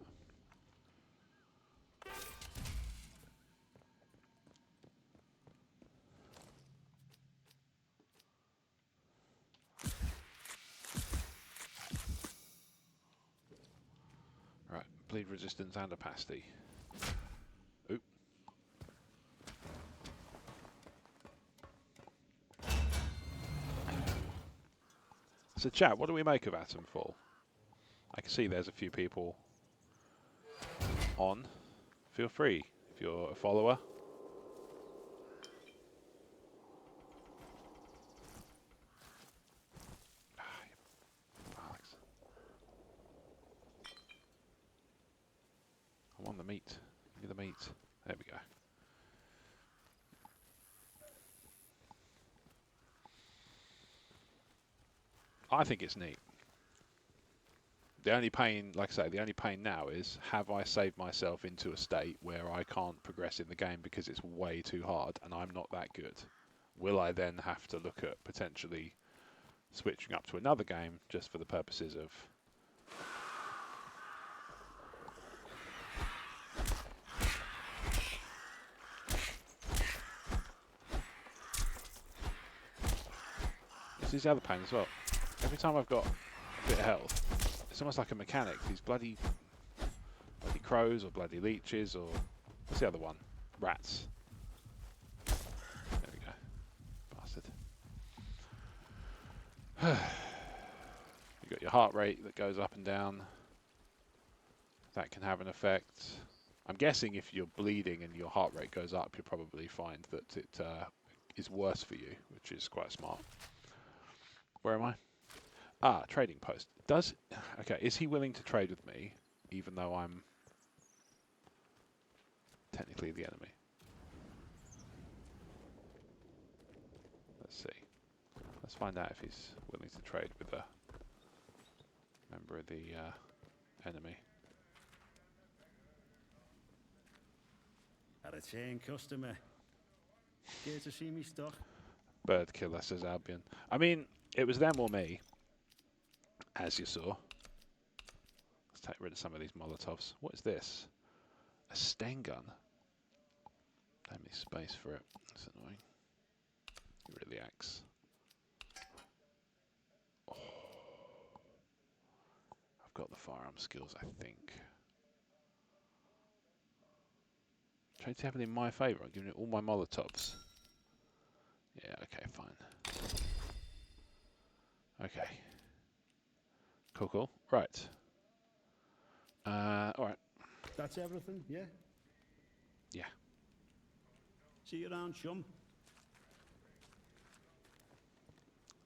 Right, bleed resistance and opacity. Oop. So chat, what do we make of Atomfall? I can see there's a few people on. Feel free if you're a follower. Alex. I want the meat. Give me the meat. There we go. I think it's neat. The only pain, like I say, the only pain now is, have I saved myself into a state where I can't progress in the game because it's way too hard and I'm not that good? Will I then have to look at potentially switching up to another game just for the purposes of... This is the other pain as well. Every time I've got a bit of health, it's almost like a mechanic. These bloody crows or bloody leeches or... What's the other one? Rats. There we go. Bastard. You've got your heart rate that goes up and down. That can have an effect. I'm guessing if you're bleeding and your heart rate goes up, you'll probably find that it is worse for you, which is quite smart. Where am I? Ah, trading post. Okay, is he willing to trade with me, even though I'm technically the enemy? Let's see. Let's find out if he's willing to trade with a member of the enemy. Had a chain customer. Care to see me stock? Bird killer, says Albion. I mean, it was them or me, as you saw. Let's take rid of some of these Molotovs. What is this? A Sten gun? Don't need space for it. That's annoying. Get rid of the axe. Oh. I've got the firearm skills, I think. Trying to have it in my favour. I'm giving it all my Molotovs. Yeah, okay, fine. Okay. Cool. Right. Alright. That's everything, yeah? Yeah. See you around, chum.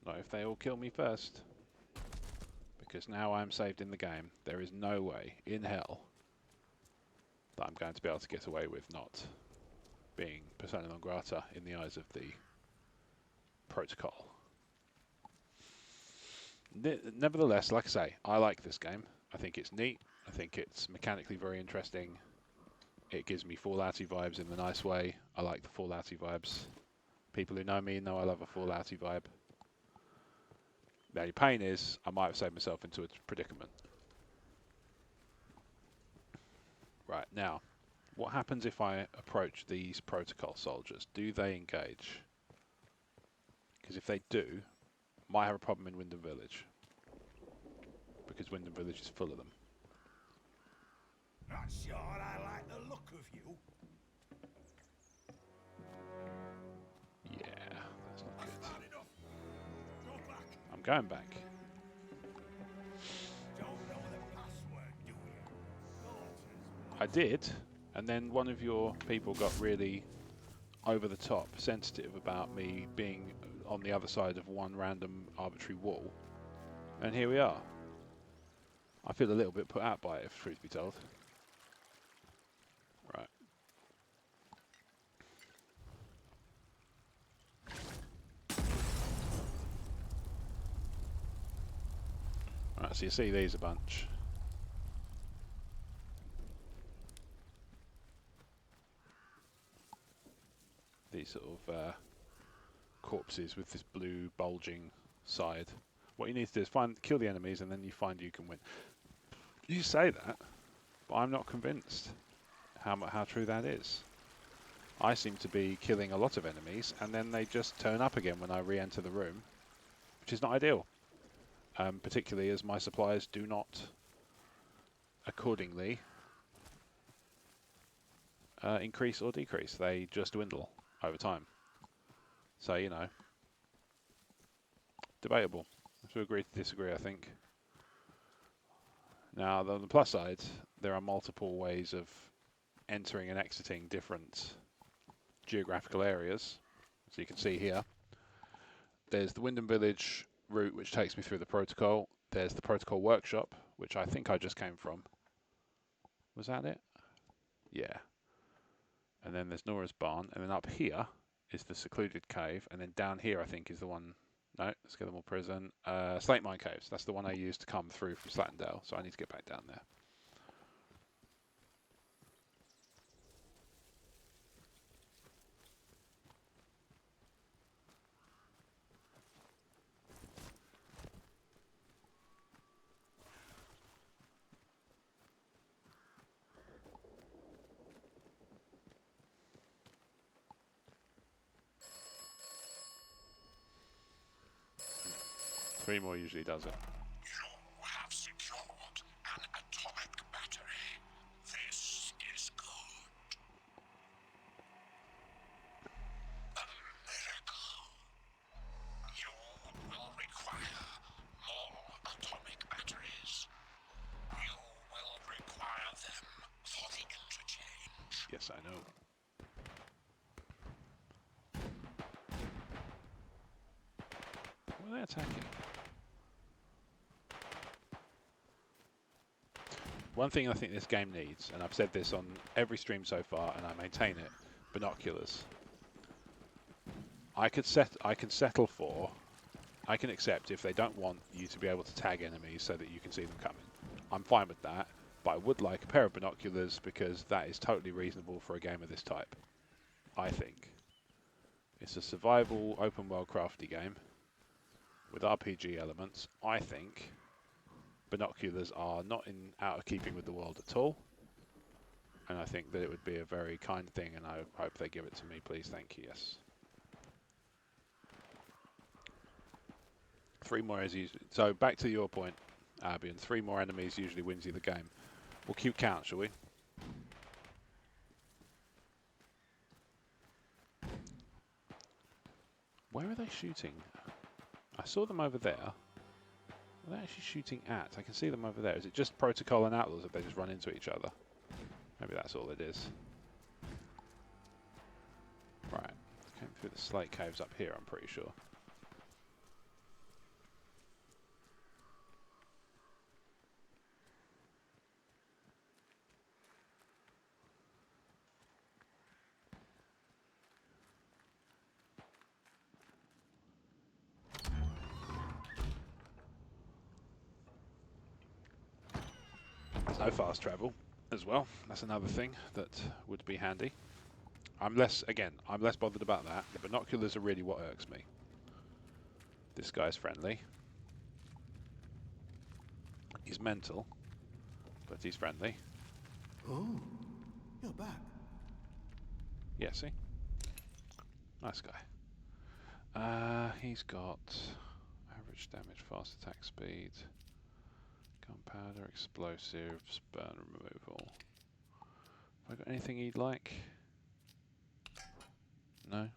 Not if they all kill me first. Because now I'm saved in the game. There is no way in hell that I'm going to be able to get away with not being persona non grata in the eyes of the protocol. Nevertheless, like I say, I like this game. I think it's neat. I think it's mechanically very interesting. It gives me Fallouty vibes in the nice way. I like the Fallouty vibes. People who know me know I love a Fallouty vibe. The only pain is I might have saved myself into a predicament. Right, now, what happens if I approach these protocol soldiers? Do they engage? Because if they do, might have a problem in Wyndham Village. Because Wyndham Village is full of them. Not sure I like the look of you. Yeah, that's not good. That's not enough. Go back. I'm going back. Don't know the password, do you? I did, And then one of your people got really over the top sensitive about me being on the other side of one random arbitrary wall. And here we are. I feel a little bit put out by it, if truth be told. Right. Right, so you see these a bunch. These sort of corpses with this blue bulging side. What you need to do is kill the enemies, and then you find you can win. You say that, but I'm not convinced how true that is. I seem to be killing a lot of enemies, and then they just turn up again when I re-enter the room, which is not ideal. Particularly as my supplies do not accordingly increase or decrease. They just dwindle over time. So, you know, debatable. To agree to disagree, I think. Now, on the plus side, there are multiple ways of entering and exiting different geographical areas. So you can see here, there's the Wyndham Village route, which takes me through the protocol. There's the protocol workshop, which I think I just came from. Was that it? Yeah. And then there's Nora's barn, and then up here is the secluded cave, and then down here I think is the one. No, Skidmore Prison. Slate Mine Caves. That's the one I used to come through from Slattendale, so I need to get back down there. Three more usually does it. You have secured an atomic battery. This is good. A miracle. You will require more atomic batteries. You will require them for the interchange. Yes, I know. What are they attacking? One thing I think this game needs, and I've said this on every stream so far, and I maintain it, binoculars. I can accept if they don't want you to be able to tag enemies so that you can see them coming. I'm fine with that, but I would like a pair of binoculars because that is totally reasonable for a game of this type. I think. It's a survival, open world crafty game with RPG elements. I think binoculars are not out of keeping with the world at all, and I think that it would be a very kind thing, and I hope they give it to me, please. Thank you. Yes. 3 more is usually. So back to your point, Albion. 3 more enemies usually wins you the game. We'll keep count, shall we? Where are they shooting? I saw them over there. What are they actually shooting at? I can see them over there. Is it just Protocol and Outlaws if they just run into each other? Maybe that's all it is. Right. Came through the slate caves up here, I'm pretty sure. There's no fast travel as well. That's another thing that would be handy. I'm less bothered about that. The binoculars are really what irks me. This guy's friendly. He's mental, but he's friendly. Oh, you're back. Yeah, see? Nice guy. He's got average damage, fast attack speed, gunpowder, explosives, burn removal. Have I got anything he'd like? No?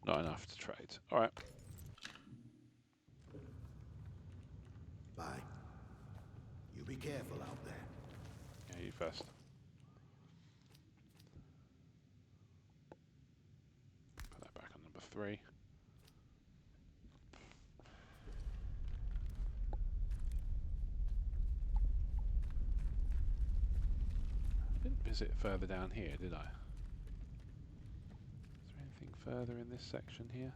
Not enough to trade. Alright. Bye. You be careful out there. Yeah, you first. 3. I didn't visit further down here, did I? Is there anything further in this section here?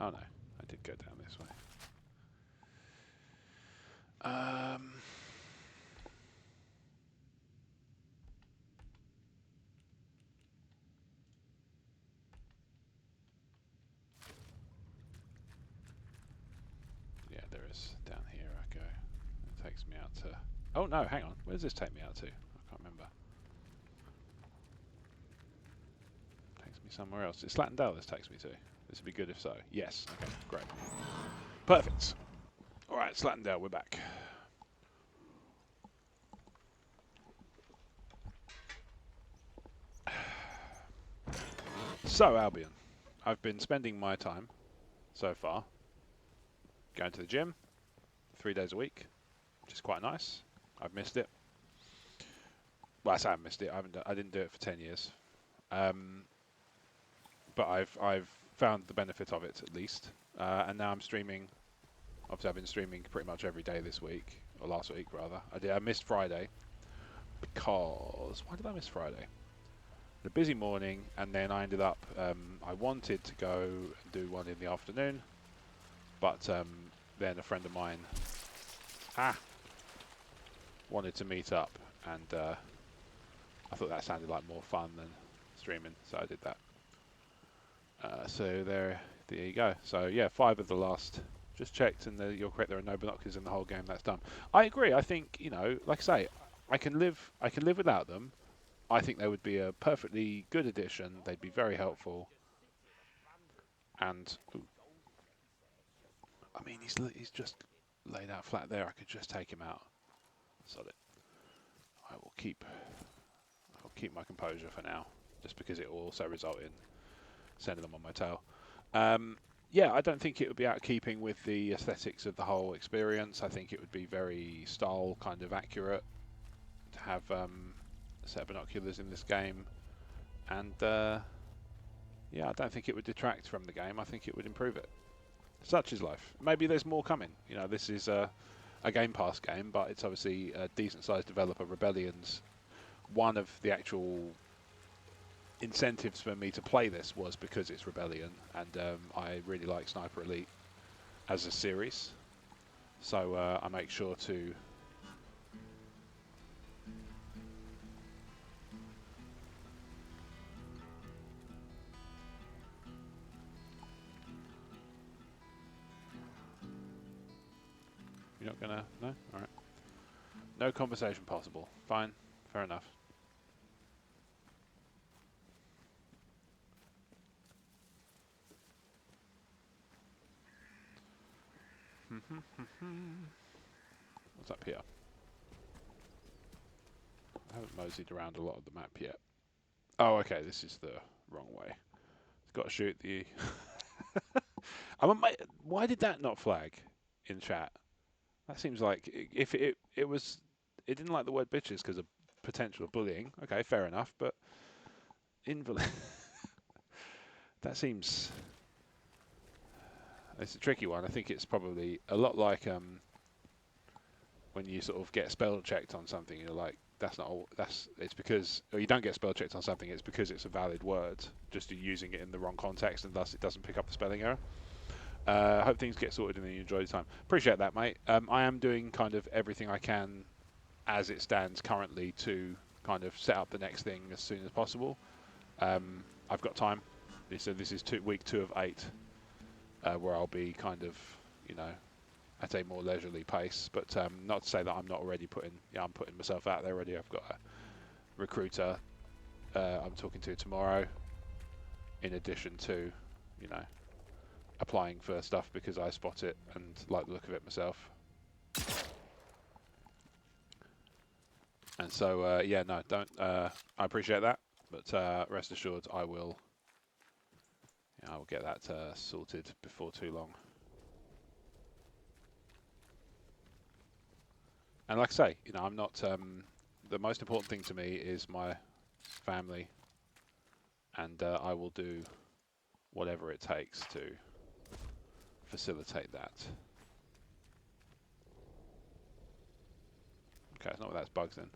Oh no, I did go down this way. Yeah, there is. Down here I go. It takes me out to... Oh no, hang on. Where does this take me out to? I can't remember. Takes me somewhere else. It's Slatendale this takes me to. This would be good if so. Yes. Okay, great. Perfect. Alright, Slatendale, we're back. So, Albion. I've been spending my time, so far, going to the gym 3 days a week, which is quite nice. I've missed it. Well, I say I've missed it. I didn't do it for 10 years. But I've found the benefit of it, at least. And now I'm streaming. Obviously, I've been streaming pretty much every day this week, or last week, rather. I missed Friday, because... Why did I miss Friday? A busy morning, and then I ended up, I wanted to go and do one in the afternoon, but then a friend of mine wanted to meet up, and I thought that sounded like more fun than streaming, so I did that. So there you go. So yeah, 5 of the last, just checked, and you're correct, there are no binoculars in the whole game. That's done. I agree. I think, you know, like I say, I can live without them. I think they would be a perfectly good addition. They'd be very helpful. And I mean, he's just laid out flat there. I could just take him out. Solid. I will keep my composure for now, just because it will also result in sending them on my tail. Yeah, I don't think it would be out of keeping with the aesthetics of the whole experience. I think it would be very style kind of accurate to have a set of binoculars in this game, and yeah, I don't think it would detract from the game. I think it would improve it. Such is life. Maybe there's more coming. You know, this is a Game Pass game, but it's obviously a decent-sized developer. Rebellion's one of the actual incentives for me to play this was because it's Rebellion, and I really like Sniper Elite as a series, so I make sure to You're not gonna... No? Alright. No conversation possible. Fine. Fair enough. What's up here? I haven't moseyed around a lot of the map yet. Oh, okay, this is the wrong way. It's got to shoot the... Why did that not flag in chat? That seems like if it was... It didn't like the word bitches because of potential bullying. Okay, fair enough, but... Invalid... That seems... It's a tricky one. I think it's probably a lot like when you sort of get spell checked on something. You're like, that's not all. It's because, or you don't get spell checked on something. It's because it's a valid word. Just you're using it in the wrong context, and thus it doesn't pick up the spelling error. I hope things get sorted and then you enjoy the time. Appreciate that, mate. I am doing kind of everything I can as it stands currently to kind of set up the next thing as soon as possible. I've got time. So this is week 2 of 8. Where I'll be kind of, you know, at a more leisurely pace. But not to say that I'm not already I'm putting myself out there already. I've got a recruiter I'm talking to tomorrow, in addition to, you know, applying for stuff because I spot it and like the look of it myself. And so, yeah, no, don't. I appreciate that, but rest assured, I will get that sorted before too long. And like I say, you know, I'm not. The most important thing to me is my family and I will do whatever it takes to facilitate that. Okay, it's not without bugs then.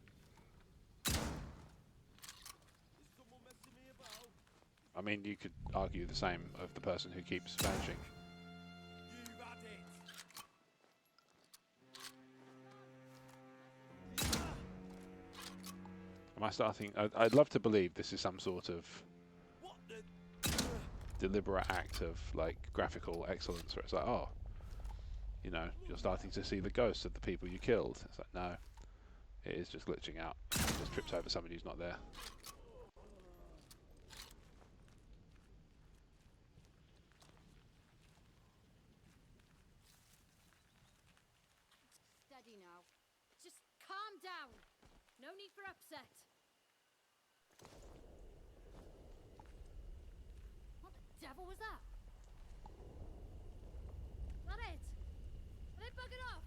I mean, you could argue the same of the person who keeps vanishing. Am I starting? I'd love to believe this is some sort of deliberate act of like graphical excellence, where it's like, oh, you know, you're starting to see the ghosts of the people you killed. It's like, no, it is just glitching out. It just trips over somebody who's not there. Steady now. Just calm down. No need for upset. What the devil was that? That it? Are they bugging off?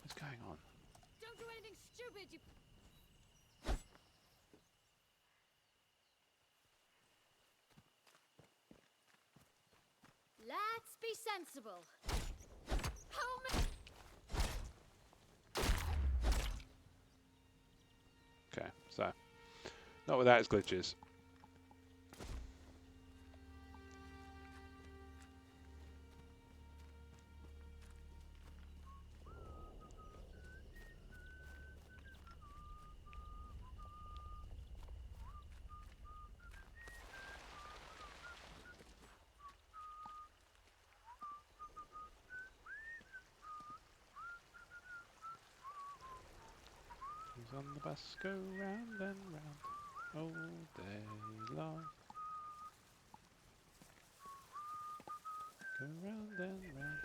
What's going on? Don't do anything stupid, you... Let's be sensible. Home. Okay, so not without its glitches. On the bus, go round and round all day long. Go round and round.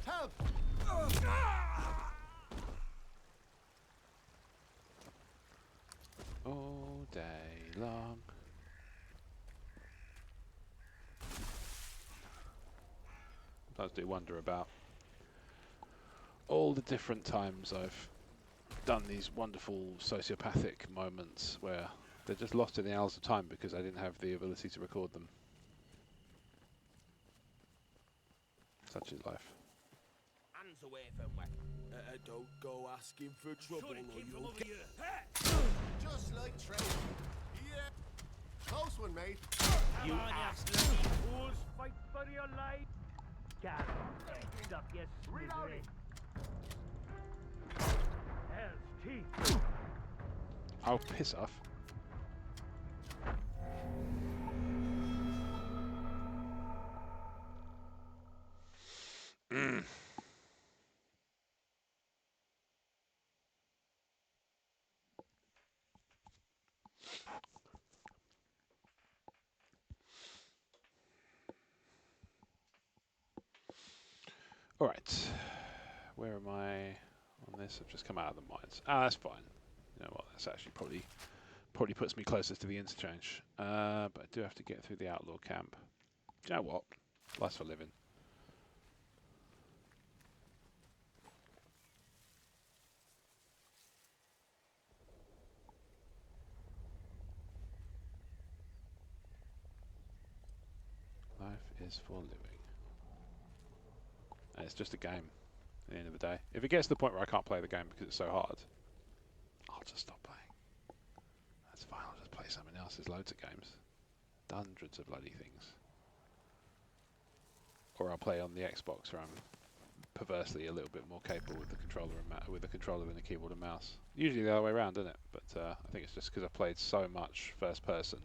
Help! All day long. I do wonder about all the different times I've done these wonderful sociopathic moments where they're just lost in the hours of time because I didn't have the ability to record them. Such is life. Hands away from me. Don't go asking for trouble Sure it or came from you'll over get... here. Just like training. Yeah. Close one, mate. You ass bloody fools. Fight for your life. Get up, you misery. Hell's teeth. Oh, piss off. Alright, where am I on this? I've just come out of the mines. Ah, that's fine. You know what, that's actually probably puts me closer to the interchange. But I do have to get through the outlaw camp. Do you know what? Life's for living. Life is for living. And it's just a game at the end of the day. If it gets to the point where I can't play the game because it's so hard, I'll just stop playing. That's fine, I'll just play something else. There's loads of games. Hundreds of bloody things. Or I'll play on the Xbox where I'm perversely a little bit more capable with the controller and with a controller than a keyboard and mouse. Usually the other way around, isn't it? But I think it's just because I've played so much first person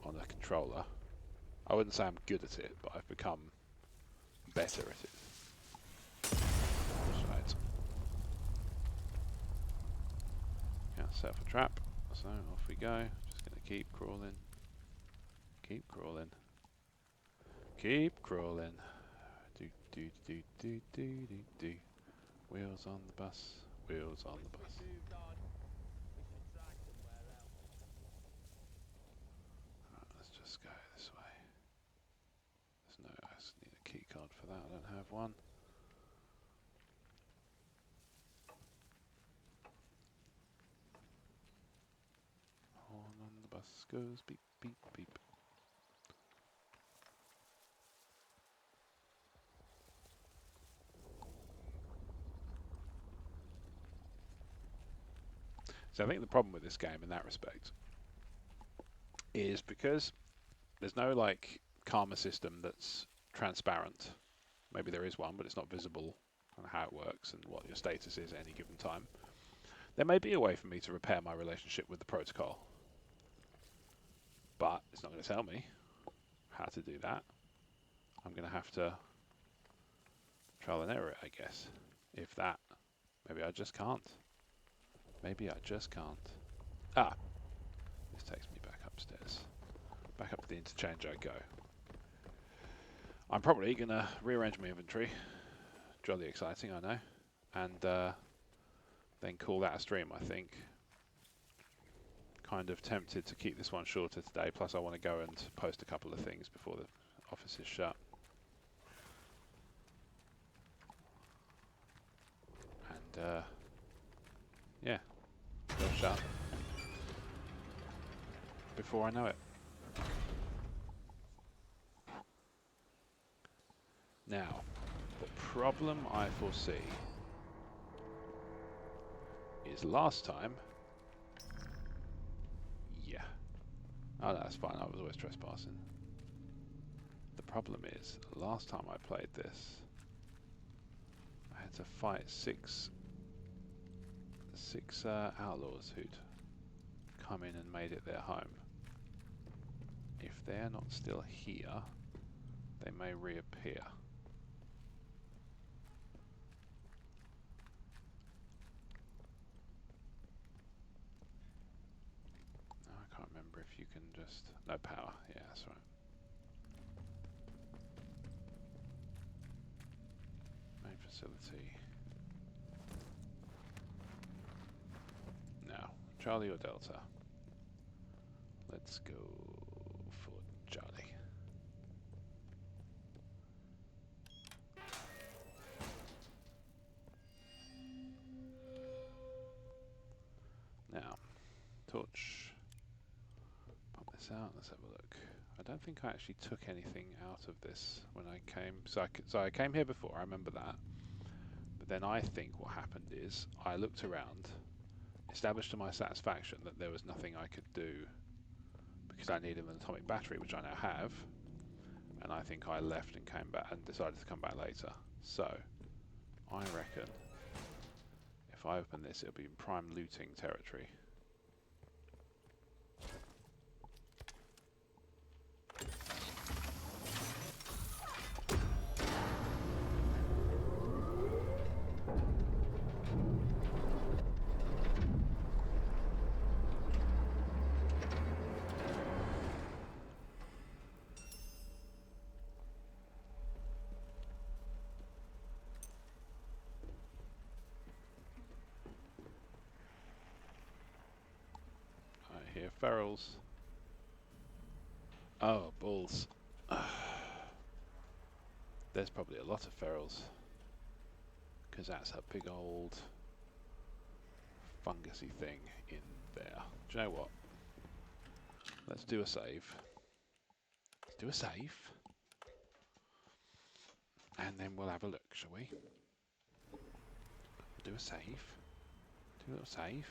on a controller. I wouldn't say I'm good at it, but I've become better at it. Right. Yeah, set up a trap. So off we go. Just gonna keep crawling. Keep crawling. Keep crawling. Do do do do do do do. Wheels on the bus. Wheels on the bus. mod for that. I don't have one. Horn on the bus goes beep, beep, beep. So I think the problem with this game in that respect is because there's no like karma system that's transparent. Maybe there is one, but it's not visible on how it works and what your status is at any given time. There may be a way for me to repair my relationship with the protocol, but it's not going to tell me how to do that. I'm going to have to trial and error it, I guess. If that, maybe I just can't. Maybe I just can't. Ah, this takes me back upstairs. Back up to the interchange I go. I'm probably going to rearrange my inventory. Jolly exciting, I know. And then call that a stream, I think. Kind of tempted to keep this one shorter today, plus I want to go and post a couple of things before the office is shut. And yeah, they'll shut before I know it. Now, the problem I foresee is last time. Yeah. Oh, no, that's fine. I was always trespassing. The problem is, last time I played this, I had to fight six outlaws who'd come in and made it their home. If they're not still here, they may reappear. I can't remember if you can just... No power. Yeah, that's right. Main facility. Now, Charlie or Delta? Let's go for Charlie. Now, torch. Pop this out. Let's have a look. I don't think I actually took anything out of this when I came. So I came here before. I remember that. But then I think what happened is I looked around, established to my satisfaction that there was nothing I could do because I needed an atomic battery, which I now have. And I think I left and came back and decided to come back later. So I reckon if I open this, it'll be in prime looting territory. Here, ferals. Oh, balls. There's probably a lot of ferals. Because that's a big old fungusy thing in there. Do you know what? Let's do a save. Let's do a save. And then we'll have a look, shall we? We'll do a save. Do a little save.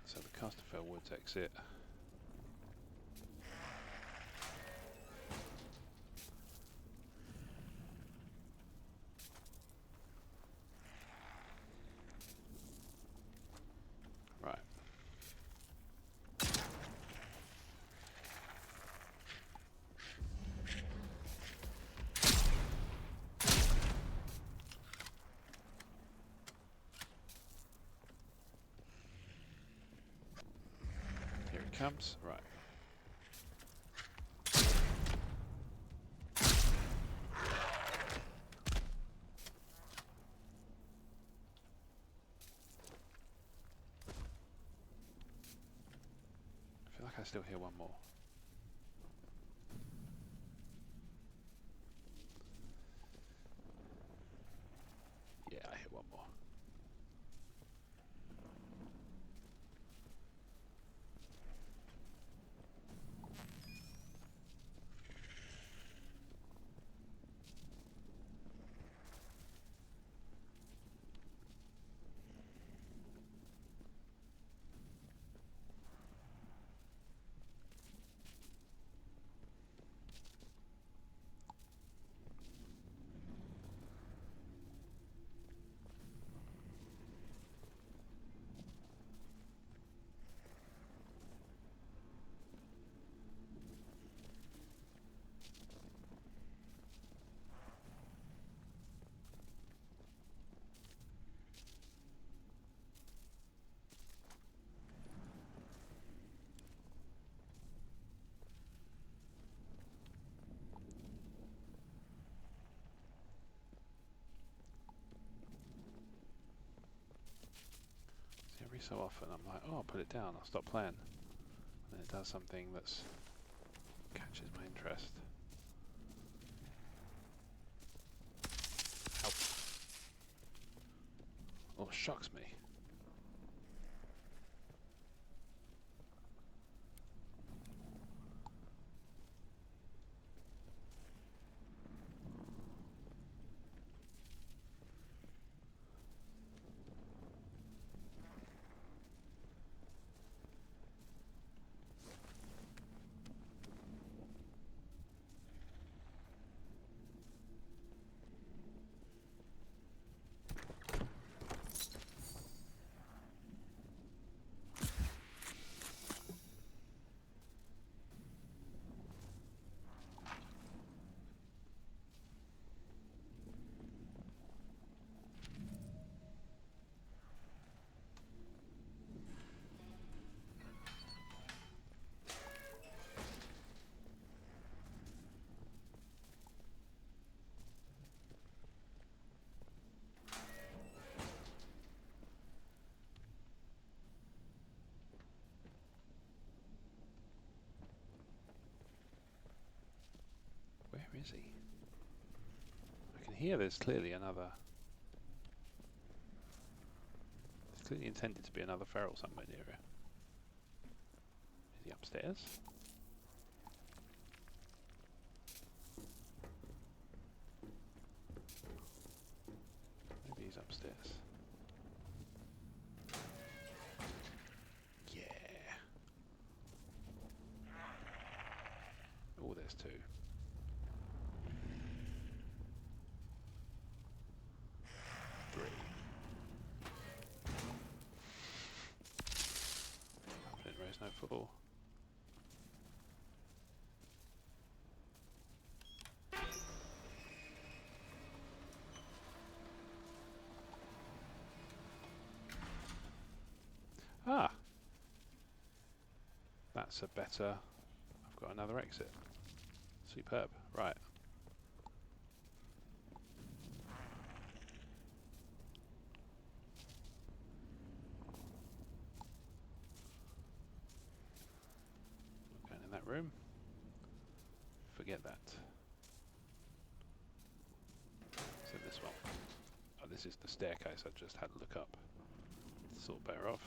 So the Casterfell Woods exit. Right. Here it comes. Right. I still hear one more. Yeah, I hear one more. Every so often I'm like, oh, I'll put it down, I'll stop playing. And it does something that's catches my interest. Help. Or shocks me. Where is he? I can hear there's clearly another... There's clearly intended to be another feral somewhere near here. Is he upstairs? Maybe he's upstairs. Yeah. Oh, there's two. Three. Didn't raise no four. Ah! That's a better... I've got another exit. Superb. Right. Not going in that room. Forget that. So this one. Oh, this is the staircase I just had to look up. It's all better off.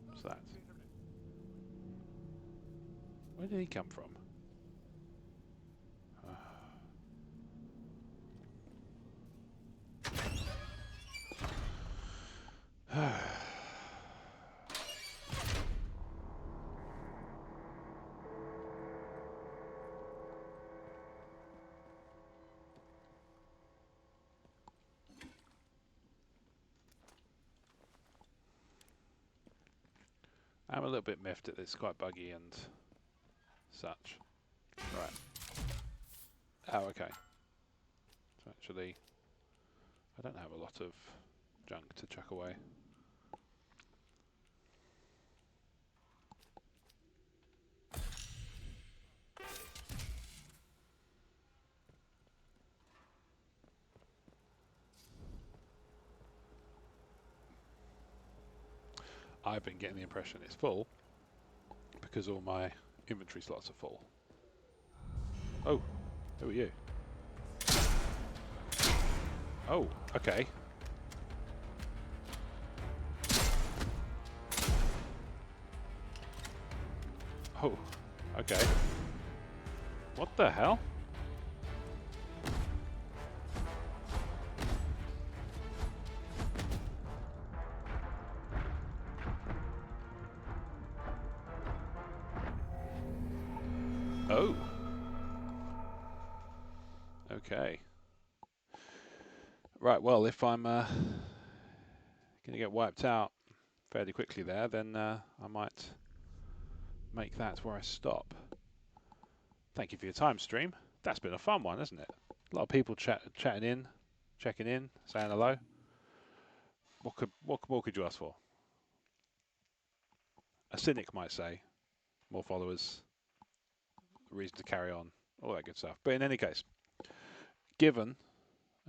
What's that? Where did he come from? I'm a little bit miffed at this, quite buggy and such. Right. Oh, okay. So actually, I don't have a lot of junk to chuck away. I've been getting the impression it's full because all my inventory slots are full. Oh, who are you? Oh, okay. Oh, okay. What the hell? Oh. Okay. Right, well, if I'm going to get wiped out fairly quickly there, then I might make that where I stop. Thank you for your time, stream. That's been a fun one, hasn't it? A lot of people checking in, saying hello. What more could you ask for? A cynic might say, more followers, a reason to carry on, all that good stuff. But in any case, given,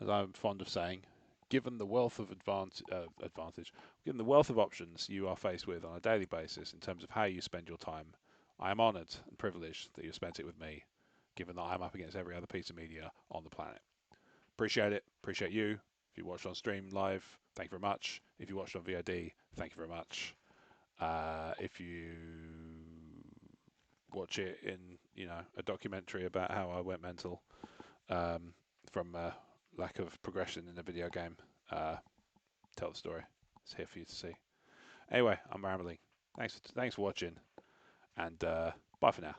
as I'm fond of saying, given the wealth of given the wealth of options you are faced with on a daily basis in terms of how you spend your time, I am honoured and privileged that you spent it with me, given that I'm up against every other piece of media on the planet. Appreciate it. Appreciate you. If you watched on stream live, thank you very much. If you watched on VOD, thank you very much. If you watch it in, a documentary about how I went mental from lack of progression in a video game, tell the story. It's here for you to see. Anyway, I'm rambling. Thanks for watching, and bye for now.